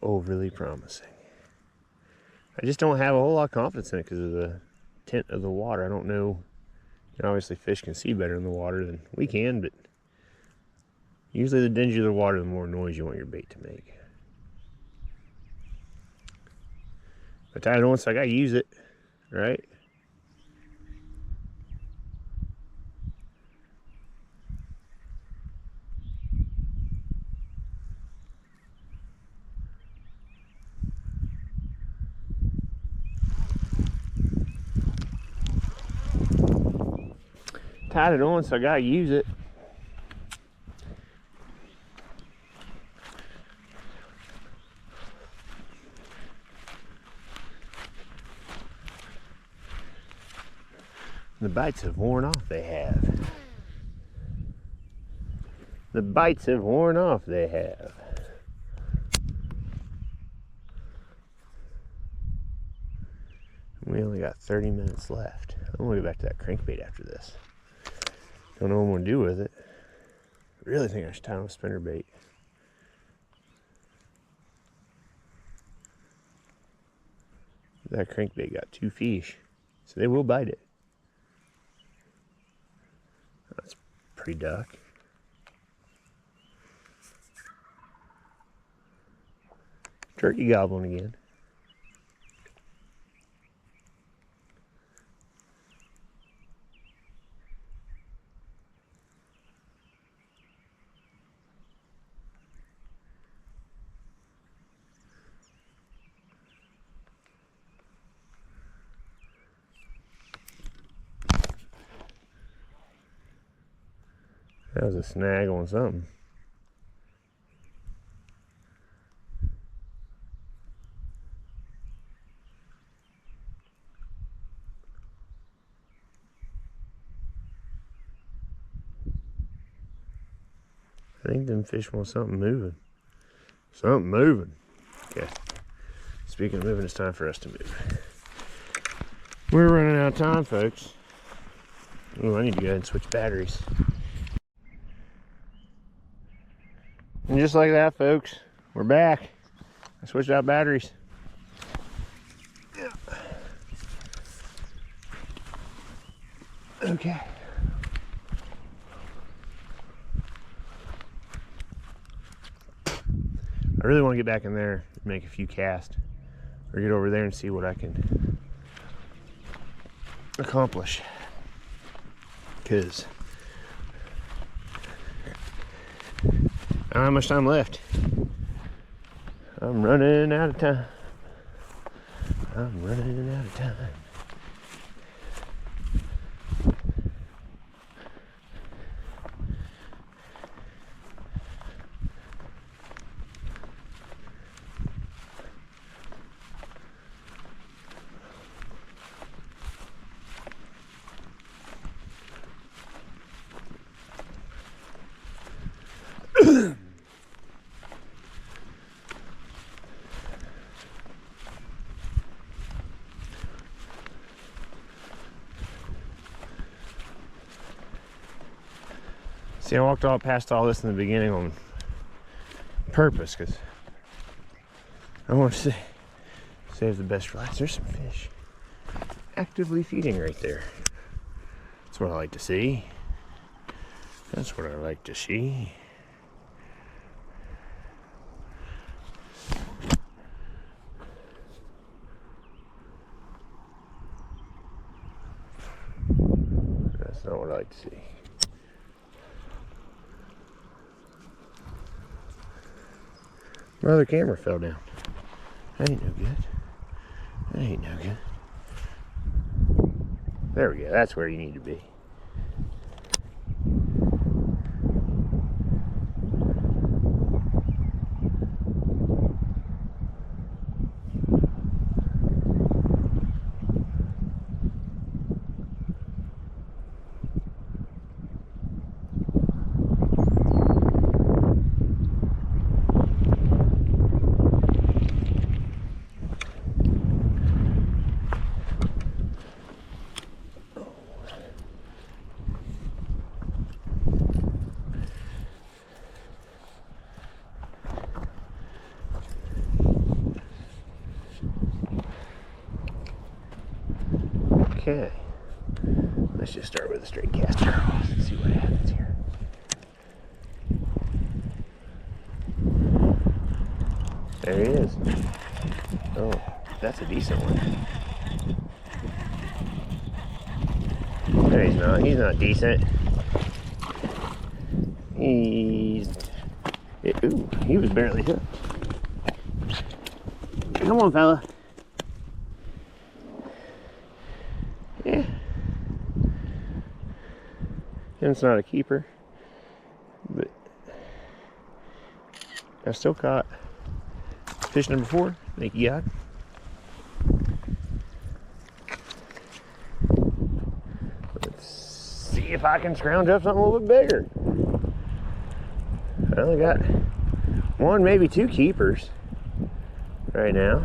overly promising. I just don't have a whole lot of confidence in it because of the tint of the water. I don't know. Obviously, fish can see better in the water than we can, but usually the dingier the water, the more noise you want your bait to make. I tied it on, so I gotta use it, right? Tied it on, so I gotta use it. The bites have worn off, they have. The bites have worn off, they have. We only got 30 minutes left. I'm gonna go back to that crankbait after this. Don't know what I'm gonna do with it. I really think I should tie on a spinnerbait. That crankbait got 2 fish, so they will bite it. That's pretty duck. Turkey gobbling again. That was a snag on something. I think them fish want something moving. Something moving. Okay. Speaking of moving, it's time for us to move. We're running out of time, folks. Oh, I need to go ahead and switch batteries. And just like that, folks, we're back. I switched out batteries. Yeah. Okay. I really want to get back in there and make a few casts, or get over there and see what I can accomplish. Because I don't have much time left. I'm running out of time. I'm running out of time. See, I walked all past all this in the beginning on purpose, because I want to save the best for last. There's some fish actively feeding right there. That's what I like to see. That's what I like to see. That's not what I like to see. My other camera fell down. That ain't no good. That ain't no good. There we go. That's where you need to be. Okay, let's just start with a straight cast and see what happens here. There he is. Oh, that's a decent one. No, he's not. He's not decent. Ooh, he was barely hooked. Come on, fella. Yeah. And it's not a keeper, but I still caught fish number 4. Thank you, God. Let's see if I can scrounge up something a little bit bigger. I only got 1, maybe 2 keepers right now.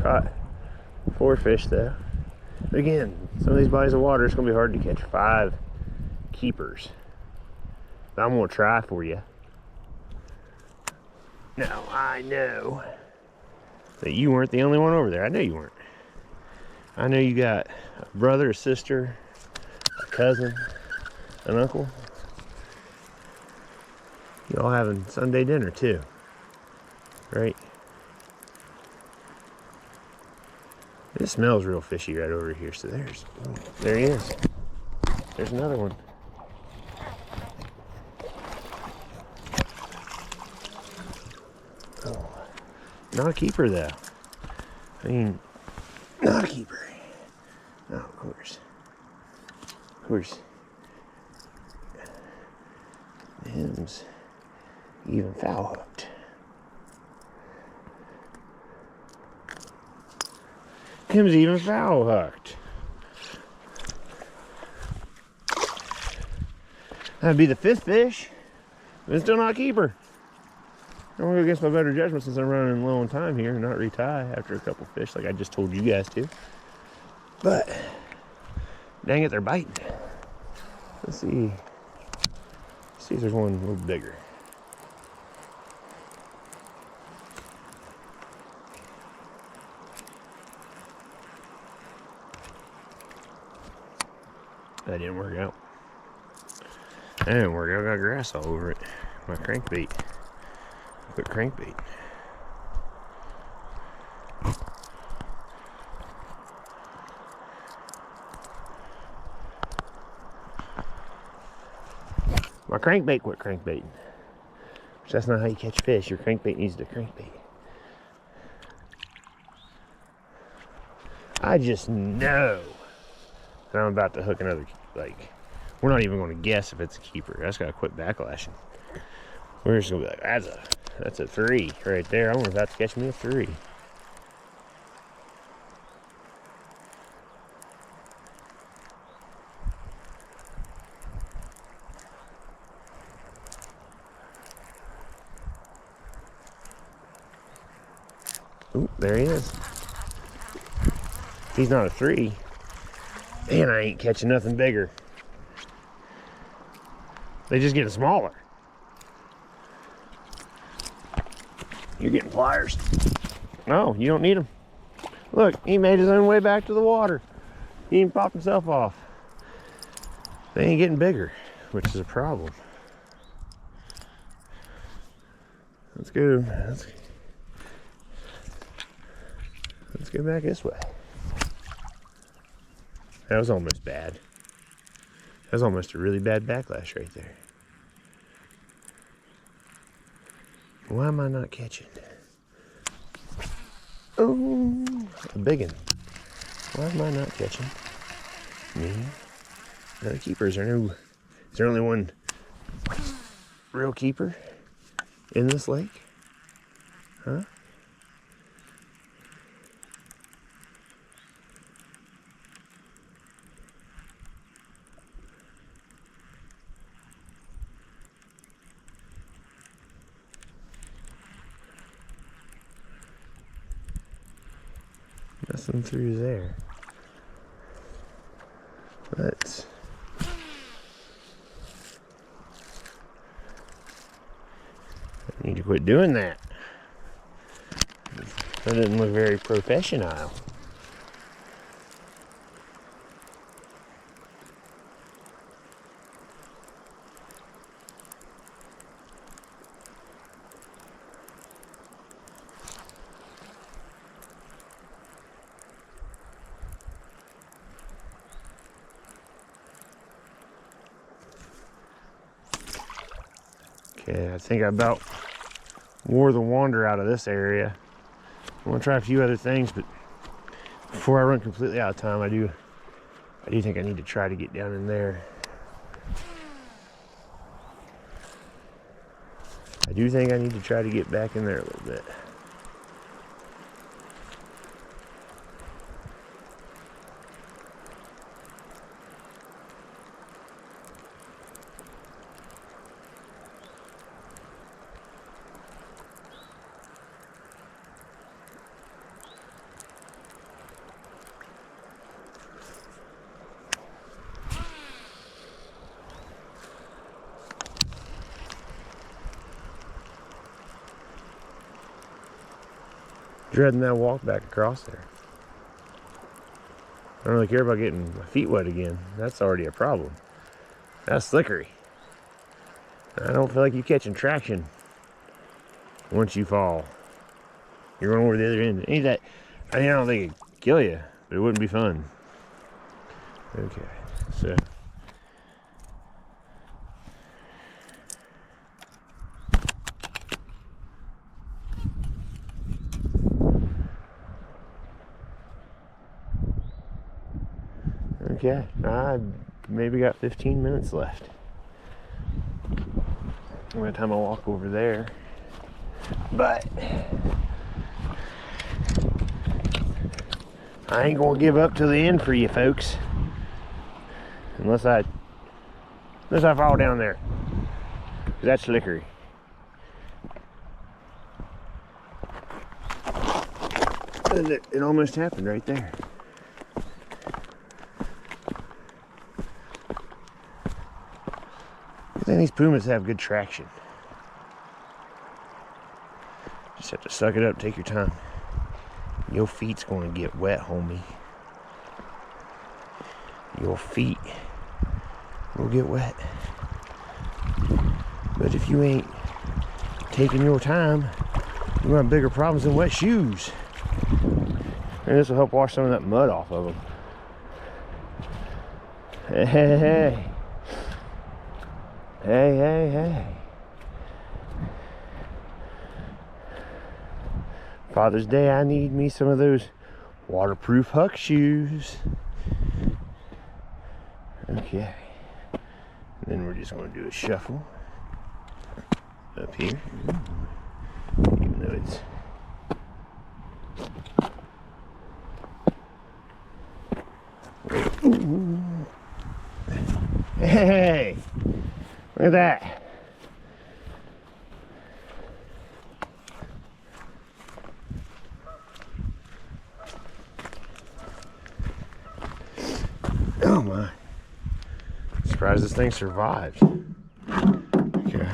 Caught 4 fish though. Again, some of these bodies of water, it's going to be hard to catch 5 keepers. But I'm going to try for you. Now, I know that you weren't the only one over there. I know you weren't. I know you got a brother, a sister, a cousin, an uncle. Y'all having Sunday dinner too, right? It smells real fishy right over here. So there he is. There's another one. Oh, not a keeper though. I mean, not a keeper. Oh, of course. Of course. Him's even foul hooked. Him's even foul hooked. That'd be the 5th fish, but it's still not a keeper. I'm gonna go against my better judgment since I'm running low on time here and not retie after a couple fish like I just told you guys to. But dang it, they're biting. Let's see. Let's see if there's one a little bigger. That didn't work out. That didn't work out. I got grass all over it. My crankbait. Quick crankbait. My crankbait quit crankbaiting. Which that's not how you catch fish. Your crankbait needs to crankbait. I just know that I'm about to hook another, like, we're not even going to guess if it's a keeper. That's got to quit backlashing. We're just going to be like, that's a 3 right there. I'm about to catch me a 3. Ooh, there he is. He's not a 3. Man, I ain't catching nothing bigger. They just getting smaller. You're getting pliers. No, you don't need them. Look, he made his own way back to the water. He even popped himself off. They ain't getting bigger, which is a problem. Let's go. Let's go back this way. That was almost bad. That was almost a really bad backlash right there. Why am I not catching? Oh, a big one. Why am I not catching? Me? No, the keepers are new. Is there only one real keeper in this lake? Huh? Nothing through there. But I need to quit doing that. That didn't look very professional. Okay, I think I about wore the wander out of this area. I'm gonna try a few other things, but before I run completely out of time, I do think I need to try to get down in there. I do think I need to try to get back in there a little bit. Dreading that walk back across there. I don't really care about getting my feet wet again. That's already a problem. That's slippery. I don't feel like you're catching traction once you fall. You're going over the other end. Ain't that? I mean, I don't think it'd kill you, but it wouldn't be fun. Okay, so. Okay, I maybe got 15 minutes left. By the time I walk over there. But I ain't gonna give up till the end for you folks. Unless I fall down there. 'Cause that's slickery. And it almost happened right there. I think these pumas have good traction. Just have to suck it up, take your time. Your feet's gonna get wet, homie. Your feet will get wet. But if you ain't taking your time, you're gonna have bigger problems than wet shoes. And this will help wash some of that mud off of them. Hey, hey, hey. Hey, hey, hey. Father's Day, I need me some of those waterproof Huck shoes. Okay. And then we're just going to do a shuffle up here. Even though it's ooh. Hey, look at that. Oh my. Surprised this thing survived. Okay.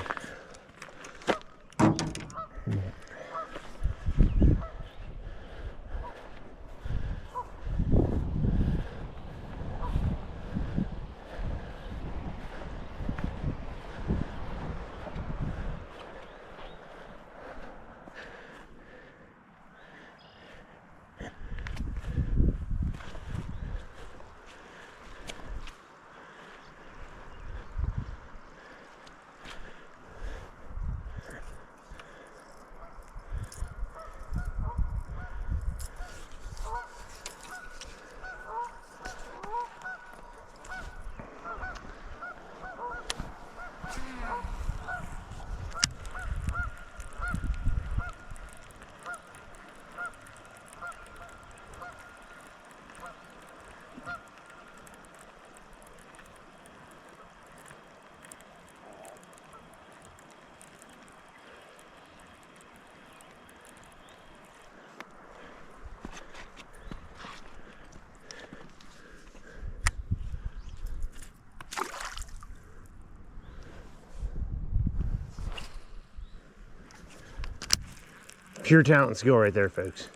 Pure talent and skill right there, folks.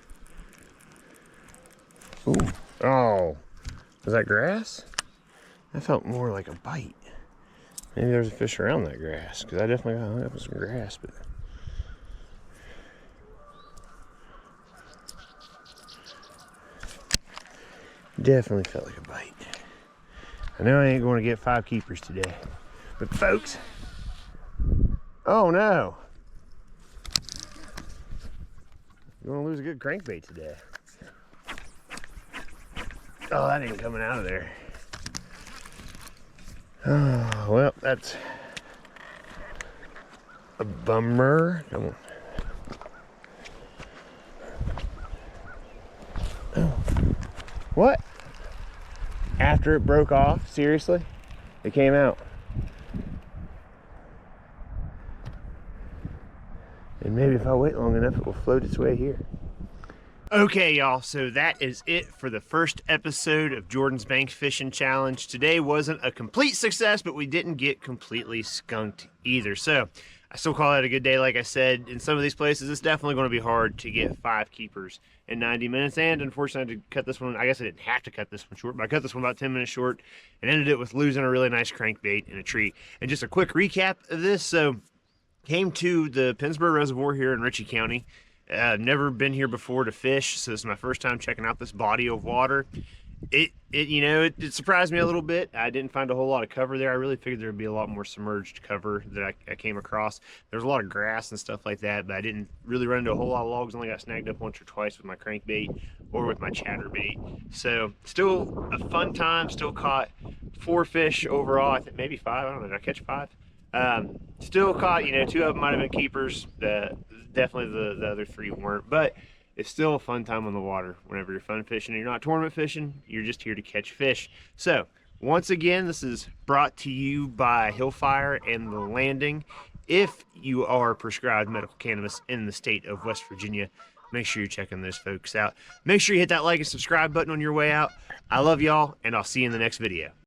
Ooh. Oh, was that grass? That felt more like a bite. Maybe there's a fish around that grass, because I definitely got hung up with some grass, but definitely felt like a bite. I know I ain't going to get 5 keepers today, but folks, oh no. You're gonna lose a good crankbait today. Oh, that ain't coming out of there. Oh, well, that's a bummer. Come on. Oh. What? After it broke off? Seriously? It came out. And maybe if I wait long enough, it will float its way here. Okay, y'all, so that is it for the first episode of Jordan's Bank Fishing Challenge. Today wasn't a complete success, but we didn't get completely skunked either. So I still call it a good day. Like I said, in some of these places, it's definitely going to be hard to get 5 keepers in 90 minutes. And unfortunately, I had to cut this one. I guess I didn't have to cut this one short, but I cut this one about 10 minutes short and ended it with losing a really nice crankbait in a tree. And just a quick recap of this. So came to the Pennsboro Reservoir here in Ritchie County. I've never been here before to fish, so this is my first time checking out this body of water. It surprised me a little bit. I didn't find a whole lot of cover there. I really figured there would be a lot more submerged cover that I came across. There's a lot of grass and stuff like that, but I didn't really run into a whole lot of logs. Only got snagged up once or twice with my crankbait or with my chatterbait. So still a fun time. Still caught 4 fish overall. I think maybe 5. I don't know. Did I catch 5? Still caught, 2 of them might have been keepers. Definitely the other 3 weren't, but it's still a fun time on the water. Whenever you're fun fishing and you're not tournament fishing, you're just here to catch fish. So once again, this is brought to you by Hillfire and The Landing. If you are prescribed medical cannabis in the state of West Virginia, Make sure you're checking those folks out. Make sure you hit that like and subscribe button on your way out. I love y'all, and I'll see you in the next video.